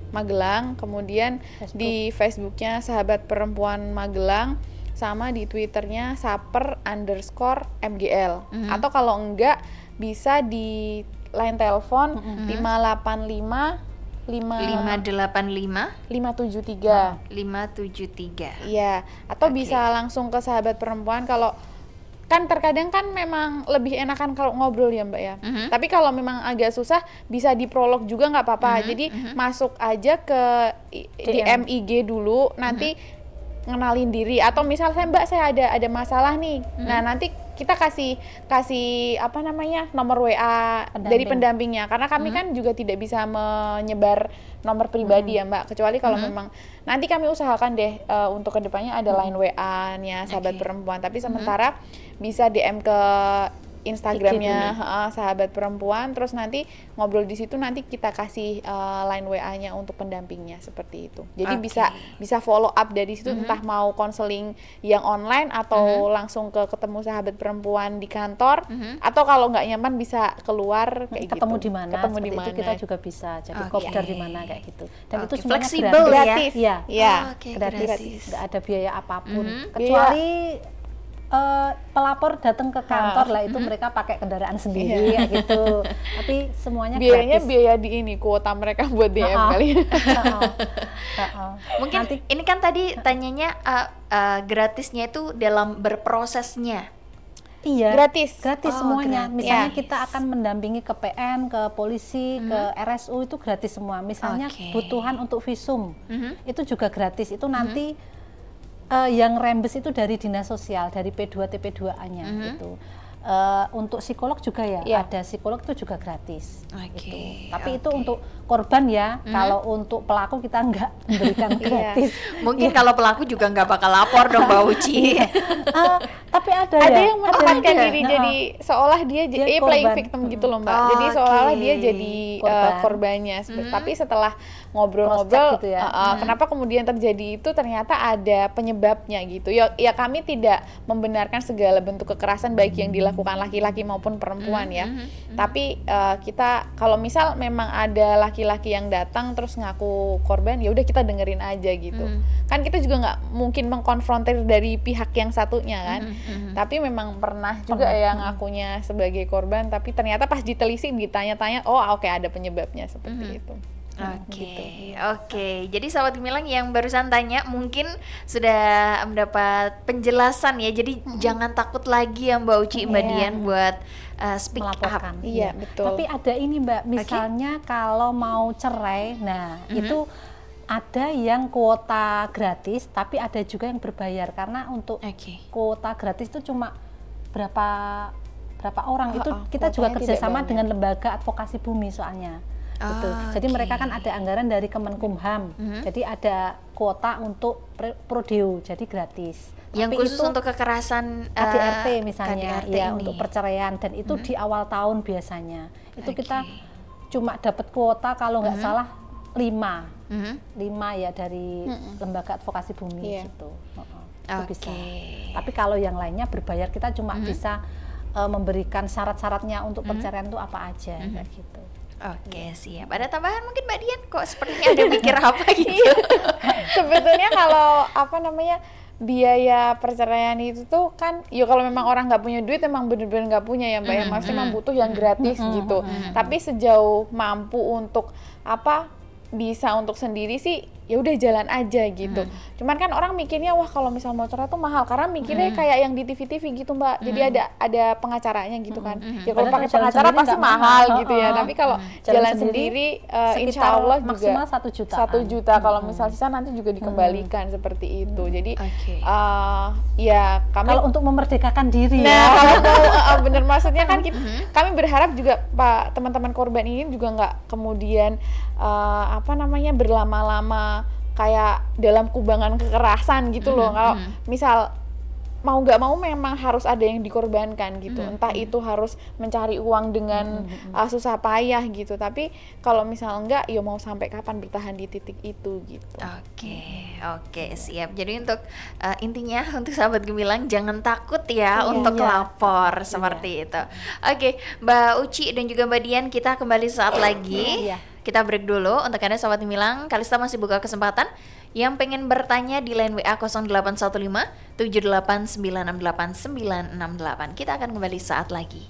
_Magelang, kemudian di Facebooknya Sahabat Perempuan Magelang, sama di Twitternya _saper_mgl. Atau kalau enggak bisa di line telepon 585 Iya, atau bisa langsung ke Sahabat Perempuan. Kalau kan terkadang kan memang lebih enakan kalau ngobrol ya Mbak ya. Tapi kalau memang agak susah bisa di prolog juga nggak apa-apa. Jadi masuk aja ke DM IG dulu, nanti ngenalin diri, atau misalnya Mbak saya ada masalah nih. Nah nanti kita kasih apa namanya nomor WA dari pendampingnya, karena kami kan juga tidak bisa menyebar nomor pribadi ya Mbak, kecuali kalau memang nanti kami usahakan deh untuk kedepannya ada line WA-nya sahabat perempuan, tapi sementara bisa DM ke Instagramnya sahabat perempuan, terus nanti ngobrol di situ, nanti kita kasih line WA-nya untuk pendampingnya seperti itu. Jadi bisa follow up dari situ, entah mau konseling yang online atau langsung ketemu sahabat perempuan di kantor, atau kalau nggak nyaman bisa keluar kayak ketemu gitu. di mana? Ketemu di Itu mana? kita juga bisa. Jadi kopdar di mana kayak gitu. Dan itu semuanya fleksibel gratis. Ya, Gratis. Nggak ada biaya apapun. Kecuali pelapor datang ke kantor lah, itu mereka pakai kendaraan sendiri kayak gitu. Tapi semuanya biayanya gratis. biaya di ini kuota mereka buat DM kali. Mungkin Nanti, ini kan tadi tanyanya gratisnya itu dalam berprosesnya. iya, Gratis. semuanya. Gratis. Misalnya kita akan mendampingi ke PN, ke polisi, ke RSU, itu gratis semua. Misalnya kebutuhan untuk visum, itu juga gratis. Itu nanti yang rembes itu dari dinas sosial, dari P2 TP2A-nya gitu. Untuk psikolog juga ada psikolog itu juga gratis. Gitu. Tapi itu untuk korban ya. Kalau untuk pelaku kita nggak memberikan gratis. Mungkin kalau pelaku juga nggak bakal lapor dong Mbak Uci. Tapi ada yang menempatkan diri jadi seolah dia playing victim gitu loh Mbak. Jadi seolah dia jadi korbannya. Tapi setelah ngobrol-ngobrol, gitu ya. Kenapa kemudian terjadi itu, ternyata ada penyebabnya gitu. Ya kami tidak membenarkan segala bentuk kekerasan baik yang dilakukan laki-laki maupun perempuan ya. Tapi kita kalau misal memang ada laki-laki yang datang terus ngaku korban, ya udah kita dengerin aja gitu. Kan kita juga nggak mungkin mengkonfrontir dari pihak yang satunya kan. Tapi memang pernah juga yang ngakunya sebagai korban, tapi ternyata pas ditelisik ditanya-tanya, oke ada penyebabnya seperti itu. Oke. Jadi sahabat Gemilang yang barusan tanya mungkin sudah mendapat penjelasan ya. Jadi jangan takut lagi ya Mbak Uci, Mbak Dian buat speak melaporkan. up. Iya, betul. Tapi ada ini Mbak, misalnya kalau mau cerai, nah itu ada yang kuota gratis, tapi ada juga yang berbayar, karena untuk kuota gratis itu cuma berapa orang. Itu kita juga kerjasama dengan lembaga advokasi bumi soalnya. Gitu. Jadi mereka kan ada anggaran dari Kemenkumham, jadi ada kuota untuk prodeo, jadi gratis. Yang tapi khusus untuk kekerasan KDRT misalnya, KDRT ya ini. untuk perceraian, dan itu di awal tahun biasanya. Itu kita cuma dapat kuota kalau nggak salah 5 ya dari lembaga advokasi bumi gitu. Itu bisa. Tapi kalau yang lainnya berbayar, kita cuma bisa memberikan syarat-syaratnya untuk perceraian itu apa aja kayak gitu. Oke, siap. Ada tambahan mungkin Mbak Dian? Kok sepertinya ada mikir apa gitu? Sebetulnya kalau biaya perceraian itu tuh kan, ya kalau memang orang nggak punya duit, emang bener-bener nggak punya ya Mbak, ya maksudnya memang butuh yang gratis gitu. Tapi sejauh mampu untuk bisa untuk sendiri sih, ya udah jalan aja gitu. Cuman kan orang mikirnya, wah kalau misal mau cerai tuh mahal, karena mikirnya kayak yang di TV-TV gitu Mbak. Jadi ada pengacaranya gitu kan. Ya kalau pakai pengacara pasti mahal gitu ya. Tapi kalau jalan sendiri insya Allah juga maksimal 1 juta. 1 juta. Kalau misal sisa nanti juga dikembalikan seperti itu. Jadi ya kami kalau untuk memerdekakan diri bener, maksudnya kan kami berharap juga Pak teman-teman korban ini juga nggak kemudian berlama-lama kayak dalam kubangan kekerasan gitu loh. Kalau misal mau nggak mau memang harus ada yang dikorbankan gitu. Entah itu harus mencari uang dengan susah payah gitu. Tapi kalau misal enggak, ya mau sampai kapan bertahan di titik itu gitu. Oke, siap. Jadi untuk intinya untuk sahabat Gemilang jangan takut ya untuk lapor seperti itu. Oke, Mbak Uci dan juga Mbak Dian, kita kembali saat lagi. Kita break dulu. Untuk Anda sahabat Gemilang, Kalista masih buka kesempatan yang pengen bertanya di line WA 0815 78968968. Kita akan kembali saat lagi.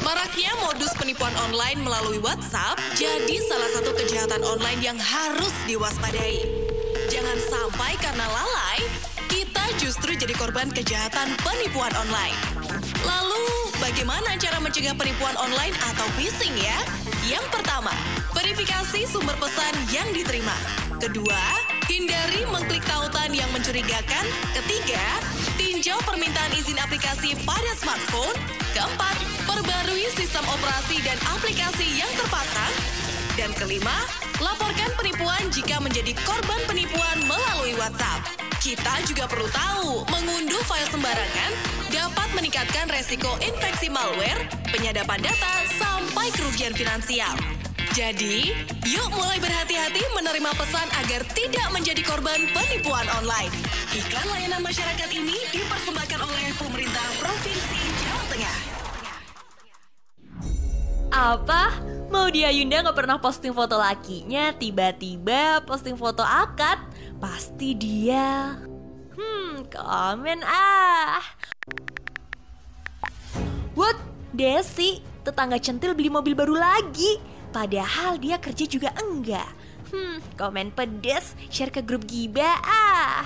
Maraknya modus penipuan online melalui WhatsApp jadi salah satu kejahatan online yang harus diwaspadai. Jangan sampai karena lalai, kita justru jadi korban kejahatan penipuan online. Lalu, bagaimana cara mencegah penipuan online atau phishing ya? Yang pertama, verifikasi sumber pesan yang diterima. Kedua, Hindari mengklik tautan yang mencurigakan. Ketiga, tinjau permintaan izin aplikasi pada smartphone. Keempat, perbarui sistem operasi dan aplikasi yang terpasang. Dan kelima, laporkan penipuan jika menjadi korban penipuan melalui WhatsApp. Kita juga perlu tahu, mengunduh file sembarangan dapat meningkatkan resiko infeksi malware, penyadapan data, sampai kerugian finansial. Jadi, yuk mulai berhati-hati menerima pesan agar tidak menjadi korban penipuan online. Iklan layanan masyarakat ini dipersembahkan oleh pemerintah Provinsi Jawa Tengah. Apa? Maudy Ayunda gak pernah posting foto lakinya, tiba-tiba posting foto akad. Pasti dia. Komen ah. What? Desi, tetangga centil beli mobil baru lagi. Padahal dia kerja juga enggak. Komen pedes, share ke grup gibah ah.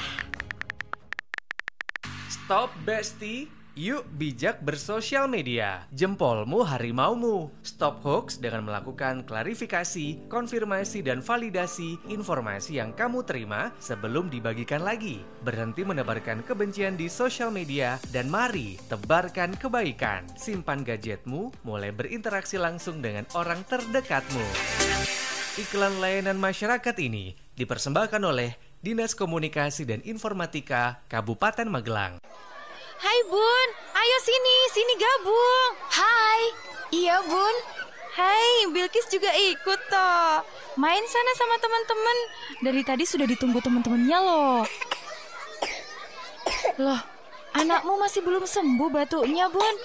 Stop bestie. Yuk bijak bersosial media. Jempolmu harimaumu. Stop hoax dengan melakukan klarifikasi, konfirmasi dan validasi informasi yang kamu terima sebelum dibagikan lagi. Berhenti menebarkan kebencian di sosial media dan mari tebarkan kebaikan. Simpan gadgetmu, mulai berinteraksi langsung dengan orang terdekatmu. Iklan layanan masyarakat ini dipersembahkan oleh Dinas Komunikasi dan Informatika Kabupaten Magelang. Hai Bun, ayo sini gabung. Hai, iya Bun. Hai, Bilkis juga ikut toh. Main sana sama teman-teman. Dari tadi sudah ditunggu teman-temannya loh. Loh, anakmu masih belum sembuh batuknya Bun?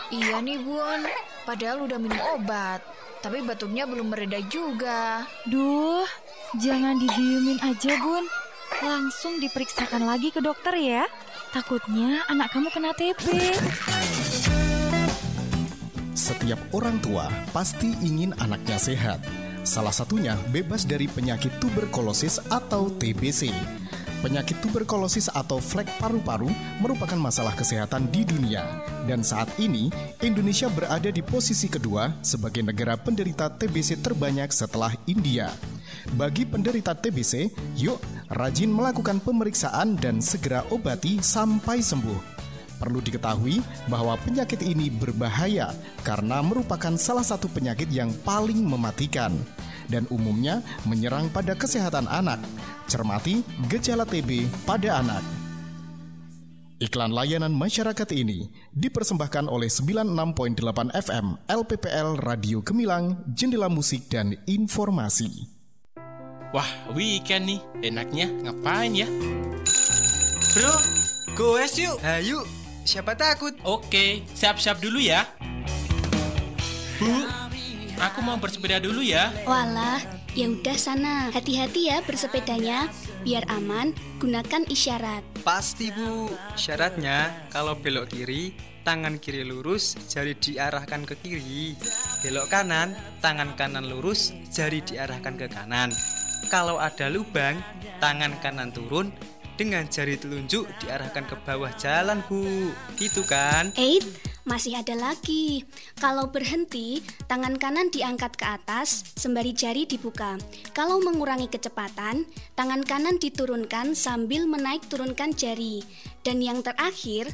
Iya nih Bun, padahal udah minum obat. Tapi batuknya belum mereda juga. Duh, jangan didiemin aja Bun. Langsung diperiksakan lagi ke dokter ya. Takutnya anak kamu kena TB. Setiap orang tua pasti ingin anaknya sehat. Salah satunya bebas dari penyakit tuberkulosis atau TBC. Penyakit tuberkulosis atau flek paru-paru merupakan masalah kesehatan di dunia. Dan saat ini, Indonesia berada di posisi kedua sebagai negara penderita TBC terbanyak setelah India. Bagi penderita TBC, yuk rajin melakukan pemeriksaan dan segera obati sampai sembuh. Perlu diketahui bahwa penyakit ini berbahaya karena merupakan salah satu penyakit yang paling mematikan dan umumnya menyerang pada kesehatan anak. Cermati gejala TB pada anak. Iklan layanan masyarakat ini dipersembahkan oleh 96.8 FM LPPL Radio Gemilang, Jendela Musik dan Informasi. Wah, weekend nih, enaknya ngapain ya? Bro, goes yuk. Ayo, siapa takut? Oke, siap-siap dulu ya. Bu, aku mau bersepeda dulu ya. Walah, ya udah sana. Hati-hati ya bersepedanya, biar aman, gunakan isyarat. Pasti Bu, syaratnya kalau belok kiri, tangan kiri lurus, jari diarahkan ke kiri. Belok kanan, tangan kanan lurus, jari diarahkan ke kanan. Kalau ada lubang, tangan kanan turun, dengan jari telunjuk diarahkan ke bawah jalan Bu. Gitu kan? Masih ada lagi. Kalau berhenti, tangan kanan diangkat ke atas, sembari jari dibuka. Kalau mengurangi kecepatan, tangan kanan diturunkan sambil menaik turunkan jari. Dan yang terakhir,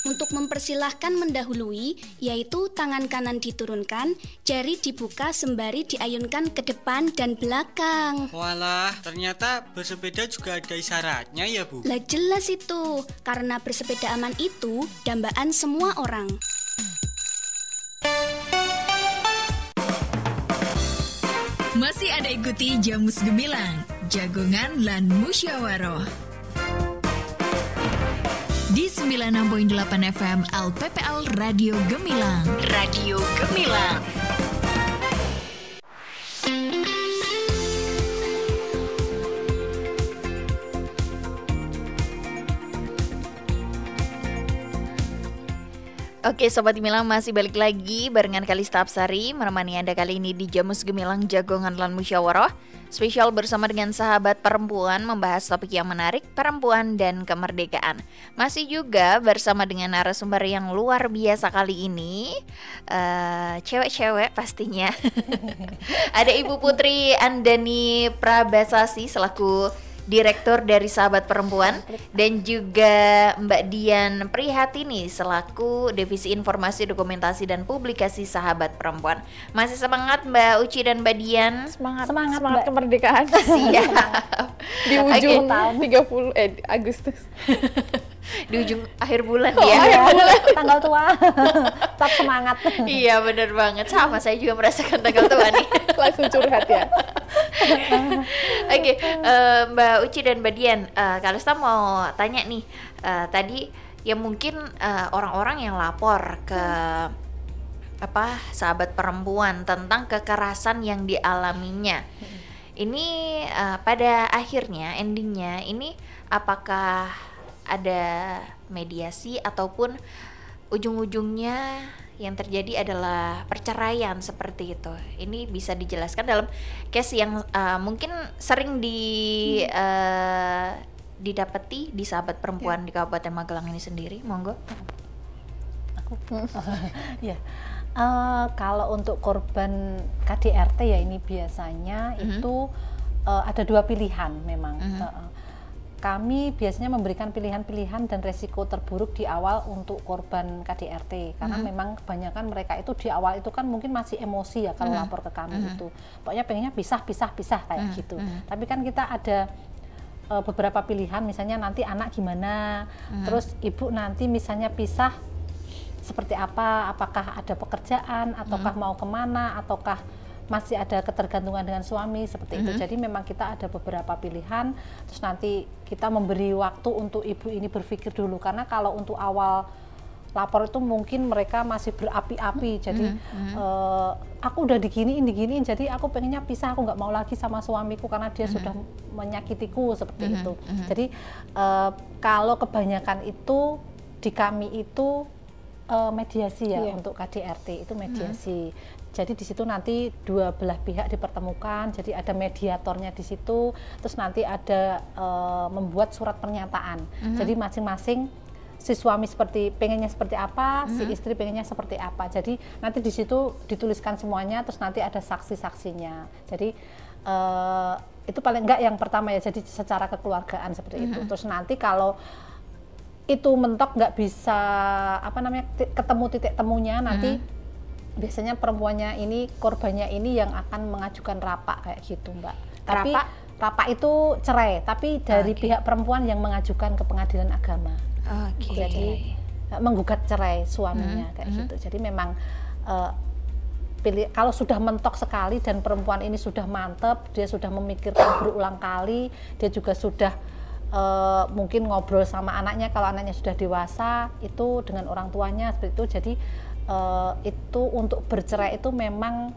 untuk mempersilahkan mendahului, yaitu tangan kanan diturunkan, jari dibuka sembari diayunkan ke depan dan belakang. Walah, ternyata bersepeda juga ada isyaratnya ya Bu? Lah jelas itu, karena bersepeda aman itu dambaan semua orang. Masih ada ikuti Jamus Gemilang, Jagongan lan Musyawaroh. Di 96.8 FM LPPL Radio Gemilang. Radio Gemilang. Oke Sobat Gemilang, masih balik lagi barengan Kalista Apsari menemani Anda kali ini di Jamus Gemilang Jagongan lan Musyawarah. Spesial bersama dengan sahabat perempuan membahas topik yang menarik, perempuan dan kemerdekaan. Masih juga bersama dengan narasumber yang luar biasa kali ini, cewek-cewek pastinya. Ada Ibu Putri Andani Prabasasi selaku Direktur dari Sahabat Perempuan, dan juga Mbak Dian Prihatini selaku Divisi Informasi, Dokumentasi dan Publikasi Sahabat Perempuan. Masih semangat Mbak Uci dan Mbak Dian? Semangat Mbak. kemerdekaan. Siap. Di ujung tahun 30 Agustus. Di ujung akhir bulan tanggal tua. Tetap semangat. Iya benar banget, sama saya juga merasakan tanggal tua nih. Langsung curhat ya. Oke, Mbak Uci dan Mbak Dian, kalau kita mau tanya nih, tadi ya mungkin orang-orang yang lapor ke Sahabat Perempuan tentang kekerasan yang dialaminya, ini pada akhirnya endingnya ini apakah ada mediasi ataupun ujung-ujungnya yang terjadi adalah perceraian seperti itu? Ini bisa dijelaskan dalam case yang mungkin sering didapati di Sahabat Perempuan di Kabupaten Magelang ini sendiri, monggo. Ya, kalau untuk korban KDRT ya ini biasanya itu ada dua pilihan memang. Kami biasanya memberikan pilihan-pilihan dan resiko terburuk di awal untuk korban KDRT, karena memang kebanyakan mereka itu di awal itu kan mungkin masih emosi ya kalau lapor ke kami itu, pokoknya pengennya pisah kayak gitu. Tapi kan kita ada beberapa pilihan, misalnya nanti anak gimana, terus ibu nanti misalnya pisah seperti apa, apakah ada pekerjaan ataukah mau kemana, ataukah masih ada ketergantungan dengan suami seperti itu. Jadi memang kita ada beberapa pilihan, terus nanti kita memberi waktu untuk ibu ini berpikir dulu, karena kalau untuk awal lapor itu mungkin mereka masih berapi-api, jadi aku udah diginiin, jadi aku pengennya pisah, aku nggak mau lagi sama suamiku karena dia sudah menyakitiku seperti itu. Jadi kalau kebanyakan itu di kami itu mediasi ya, untuk KDRT itu mediasi. Jadi di situ nanti dua belah pihak dipertemukan, jadi ada mediatornya di situ, terus nanti ada membuat surat pernyataan. Jadi masing-masing si suami pengennya seperti apa, si istri pengennya seperti apa. Jadi nanti di situ dituliskan semuanya, terus nanti ada saksi-saksinya. Jadi itu paling enggak yang pertama ya, jadi secara kekeluargaan seperti itu. Terus nanti kalau itu mentok nggak bisa ketemu titik temunya, nanti biasanya perempuannya ini, korbannya ini yang akan mengajukan rapak kayak gitu, Mbak. Tapi rapak itu cerai, tapi dari pihak perempuan yang mengajukan ke pengadilan agama. Jadi menggugat cerai suaminya kayak gitu. Jadi memang kalau sudah mentok sekali dan perempuan ini sudah mantep, dia sudah memikirkan berulang kali, dia juga sudah mungkin ngobrol sama anaknya kalau anaknya sudah dewasa, itu dengan orang tuanya seperti itu. Jadi itu untuk bercerai itu memang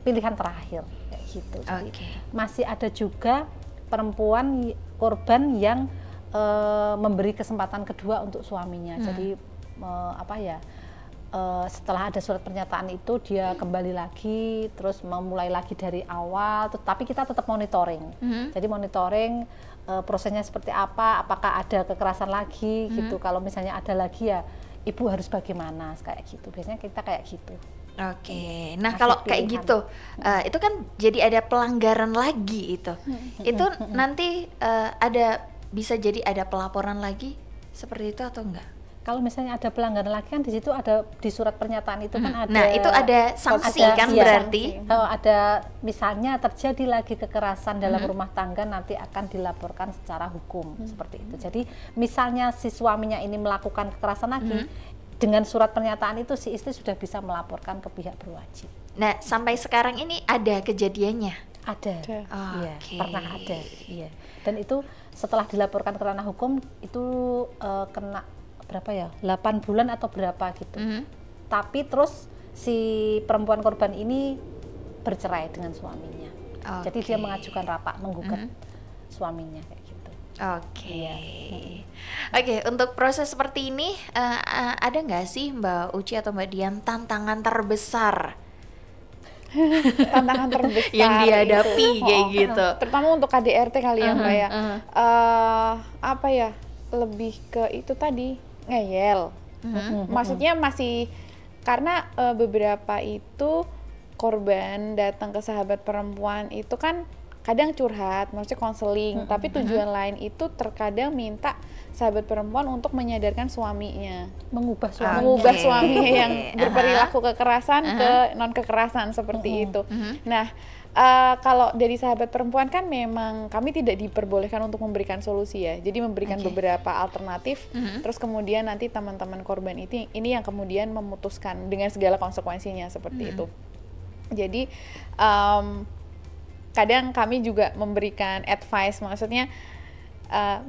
pilihan terakhir kayak gitu. Jadi masih ada juga perempuan korban yang memberi kesempatan kedua untuk suaminya. Jadi setelah ada surat pernyataan itu dia kembali lagi, terus memulai lagi dari awal, tapi kita tetap monitoring. Jadi monitoring prosesnya seperti apa, apakah ada kekerasan lagi gitu. Kalau misalnya ada lagi ya ibu harus bagaimana kayak gitu. Biasanya kita kayak gitu. Nah kalau kayak gitu, itu kan jadi ada pelanggaran lagi itu. Itu nanti bisa jadi ada pelaporan lagi seperti itu atau enggak? Kalau misalnya ada pelanggaran lagi kan di situ ada di surat pernyataan itu kan ada. Nah itu ada sanksi kan berarti. Kalau ada misalnya terjadi lagi kekerasan dalam rumah tangga, nanti akan dilaporkan secara hukum seperti itu. Jadi misalnya si suaminya ini melakukan kekerasan lagi, dengan surat pernyataan itu si istri sudah bisa melaporkan ke pihak berwajib. Nah sampai sekarang ini ada kejadiannya? Ada. Iya, pernah ada. Iya. Dan itu setelah dilaporkan ke ranah hukum itu kena berapa ya, 8 bulan atau berapa gitu. Tapi terus si perempuan korban ini bercerai dengan suaminya. Jadi dia mengajukan rapak, menggugat suaminya kayak gitu. Untuk proses seperti ini ada nggak sih Mbak Uci atau Mbak Dian tantangan terbesar? Tantangan terbesar yang dihadapi kayak gitu. Terutama untuk KDRT kali ya Mbak ya. Lebih ke itu tadi, ngeyel. Maksudnya masih karena beberapa itu korban datang ke Sahabat Perempuan itu kan kadang curhat, maksudnya konseling, tapi tujuan lain itu terkadang minta sahabat perempuan untuk menyadarkan suaminya, mengubah suaminya yang berperilaku kekerasan ke non kekerasan seperti itu. Nah, kalau dari sahabat perempuan kan memang kami tidak diperbolehkan untuk memberikan solusi ya, jadi memberikan beberapa alternatif, terus kemudian nanti teman-teman korban ini yang kemudian memutuskan dengan segala konsekuensinya seperti itu. Jadi kadang kami juga memberikan advice, maksudnya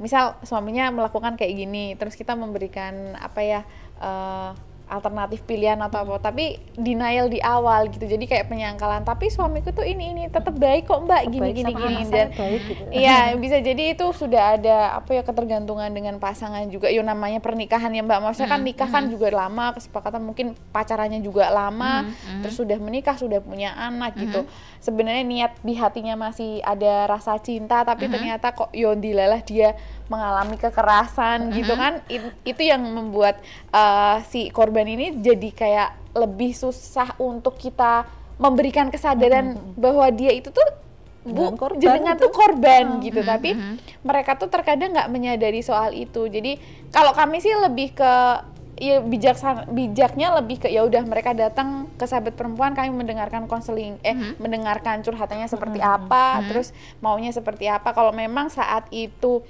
misal suaminya melakukan kayak gini, terus kita memberikan alternatif pilihan atau apa, tapi denial di awal gitu, jadi kayak penyangkalan, tapi suamiku tuh ini tetap baik kok mbak, gini dan gitu. Iya bisa jadi itu sudah ada ketergantungan dengan pasangan juga, namanya pernikahan ya mbak, maksudnya kan nikah kan juga lama, kesepakatan mungkin pacarannya juga lama, terus sudah menikah, sudah punya anak gitu, sebenarnya niat di hatinya masih ada rasa cinta, tapi ternyata kok yondilalah dia mengalami kekerasan gitu kan, itu yang membuat si korban ini jadi kayak lebih susah untuk kita memberikan kesadaran bahwa dia itu tuh jenengan tuh korban gitu, tapi mereka tuh terkadang nggak menyadari soal itu. Jadi kalau kami sih lebih ke bijaknya lebih ke ya udah mereka datang ke sahabat perempuan, kami mendengarkan konseling mendengarkan curhatannya seperti apa, terus maunya seperti apa. Kalau memang saat itu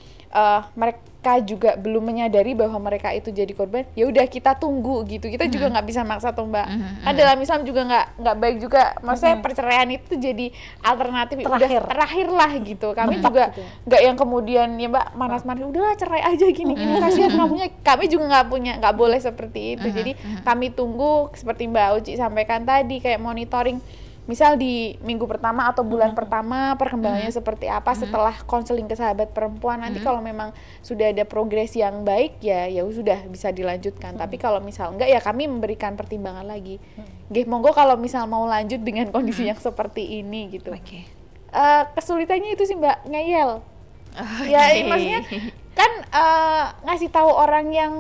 mereka juga belum menyadari bahwa mereka itu jadi korban, ya udah kita tunggu gitu. Kita juga nggak bisa maksa tuh mbak. Dalam Islam juga nggak baik juga, maksudnya perceraian itu jadi alternatif terakhir lah gitu. Kami juga nggak yang kemudian ya mbak manas-manas udahlah cerai aja gini kasihan kamunya. Kami juga nggak boleh seperti itu. Jadi kami tunggu seperti Mbak Uci sampaikan tadi, kayak monitoring. Misal di minggu pertama atau bulan pertama perkembangannya seperti apa setelah konseling ke sahabat perempuan, nanti kalau memang sudah ada progres yang baik ya sudah bisa dilanjutkan. Tapi kalau misal enggak ya kami memberikan pertimbangan lagi. Nggih, monggo kalau misal mau lanjut dengan kondisi yang seperti ini gitu. Kesulitannya itu sih Mbak, ngeyel. Ya maksudnya kan ngasih tahu orang yang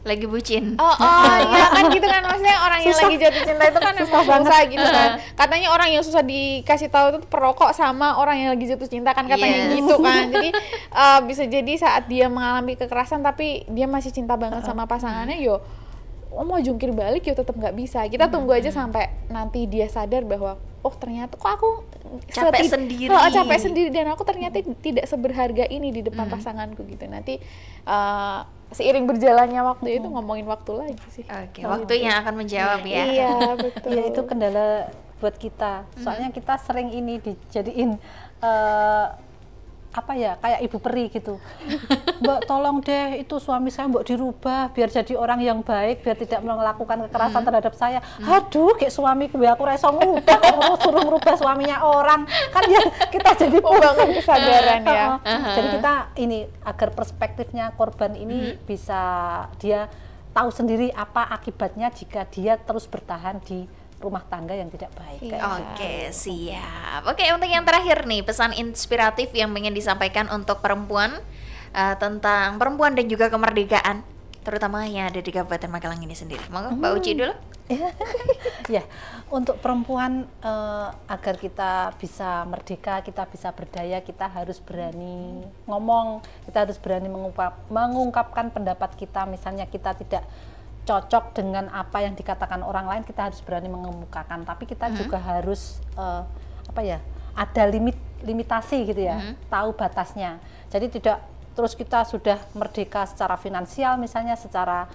lagi bucin. Ya kan gitu kan, maksudnya orang yang lagi jatuh cinta itu kan emang susah gitu kan. Katanya orang yang susah dikasih tahu itu perokok sama orang yang lagi jatuh cinta kan katanya gitu kan. Jadi bisa jadi saat dia mengalami kekerasan tapi dia masih cinta banget sama pasangannya, mau jungkir balik tetap nggak bisa. Kita tunggu aja sampai nanti dia sadar bahwa ternyata kok aku capek sendiri dan aku ternyata tidak seberharga ini di depan pasanganku gitu. Nanti seiring berjalannya waktu itu ngomongin waktu lagi sih. Waktu yang akan menjawab ya. Iya betul. Ya itu kendala buat kita. Soalnya kita sering ini dijadiin kayak ibu peri gitu. Mbak tolong deh itu suami saya mbak dirubah biar jadi orang yang baik, biar tidak melakukan kekerasan terhadap saya. Aduh kayak suamiku aku rasa ngubah, suruh merubah suaminya orang kan ya kita jadi bangun kesadaran ya. Jadi kita ini agar perspektifnya korban ini bisa dia tahu sendiri apa akibatnya jika dia terus bertahan di rumah tangga yang tidak baik. Siap. Untuk yang terakhir nih, pesan inspiratif yang ingin disampaikan untuk perempuan tentang perempuan dan juga kemerdekaan, terutama yang ada di Kabupaten Magelang ini sendiri. Monggo Mbak Uci dulu. Ya, untuk perempuan agar kita bisa merdeka, kita bisa berdaya, kita harus berani ngomong, kita harus berani mengungkapkan pendapat kita. Misalnya kita tidak cocok dengan apa yang dikatakan orang lain, kita harus berani mengemukakan. Tapi kita juga harus ada limitasi gitu ya, tahu batasnya. Jadi tidak terus kita sudah merdeka secara finansial misalnya, secara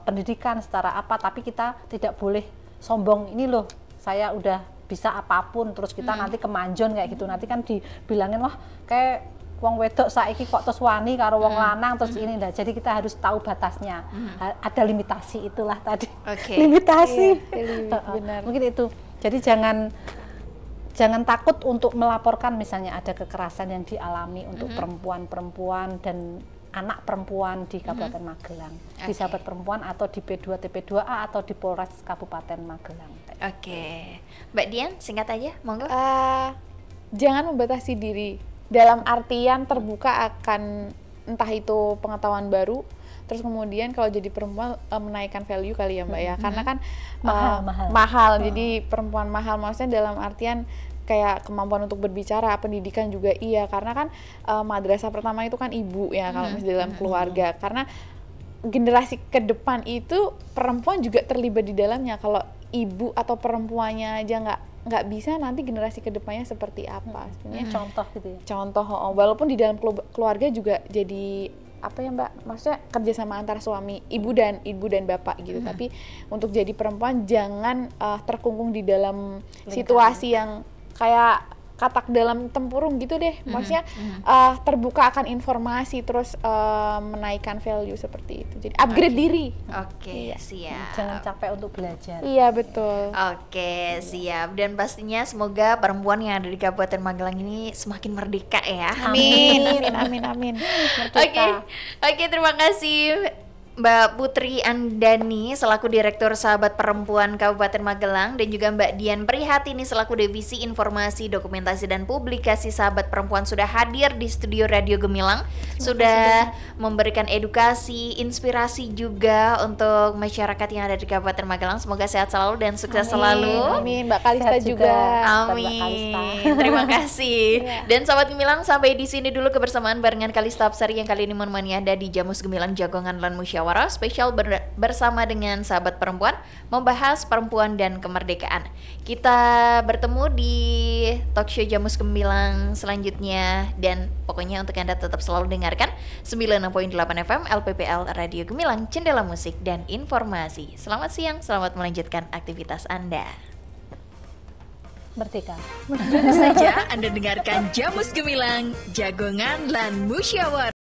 pendidikan, secara apa, tapi kita tidak boleh sombong, ini loh saya udah bisa apapun, terus kita nanti kemanjon kayak gitu. Nanti kan dibilangin wah kayak wong wedok saiki kok terus wani karo wong lanang terus ini. Nah, jadi kita harus tahu batasnya. Ada limitasi, itulah tadi. Limitasi. Benar. Mungkin itu. Jadi jangan takut untuk melaporkan misalnya ada kekerasan yang dialami untuk perempuan-perempuan dan anak perempuan di Kabupaten Magelang, di sahabat perempuan atau di P2 TP2A atau di Polres Kabupaten Magelang. Mbak Dian, singkat aja, monggo. Jangan membatasi diri. Dalam artian terbuka akan entah itu pengetahuan baru, terus kemudian kalau jadi perempuan menaikkan value kali ya Mbak ya, karena kan mahal. Jadi perempuan mahal, maksudnya dalam artian kayak kemampuan untuk berbicara, pendidikan juga iya, karena kan madrasah pertama itu kan ibu ya kalau misalnya dalam keluarga, karena generasi ke depan itu perempuan juga terlibat di dalamnya. Kalau ibu atau perempuannya aja nggak bisa, nanti generasi ke depannya seperti apa sebenarnya. Contoh gitu ya. Contoh, walaupun di dalam keluarga juga jadi apa ya Mbak, maksudnya kerjasama antara suami, ibu dan bapak gitu. Tapi untuk jadi perempuan jangan terkungkung di dalam situasi yang kayak katak dalam tempurung gitu deh. Maksudnya terbuka akan informasi, terus menaikkan value seperti itu. Jadi upgrade diri. Oke, siap. Jangan capek untuk belajar. Iya, betul. Oke, siap. Dan pastinya semoga perempuan yang ada di Kabupaten Magelang ini semakin merdeka ya. Amin. Amin. Oke, terima kasih Mbak Putri Andani selaku Direktur Sahabat Perempuan Kabupaten Magelang, dan juga Mbak Dian Prihatini selaku Divisi Informasi, Dokumentasi dan Publikasi Sahabat Perempuan sudah hadir di studio Radio Gemilang, sudah memberikan edukasi, inspirasi juga untuk masyarakat yang ada di Kabupaten Magelang. Semoga sehat selalu dan sukses selalu. Amin. Mbak Kalista juga. Amin. Terima kasih. Dan Sahabat Gemilang, sampai di sini dulu kebersamaan barengan Kalista Apsari yang kali ini menemani Anda di Jamus Gemilang Jagongan Lan Musyawarah spesial bersama dengan Sahabat Perempuan membahas perempuan dan kemerdekaan. Kita bertemu di talk show Jamus Gemilang selanjutnya, dan pokoknya untuk Anda tetap selalu dengarkan 96.8 FM LPPL Radio Gemilang, Jendela Musik dan Informasi. Selamat siang, selamat melanjutkan aktivitas Anda. Merdeka. Baru saja Anda dengarkan Jamus Gemilang Jagongan Lan Musyawarah.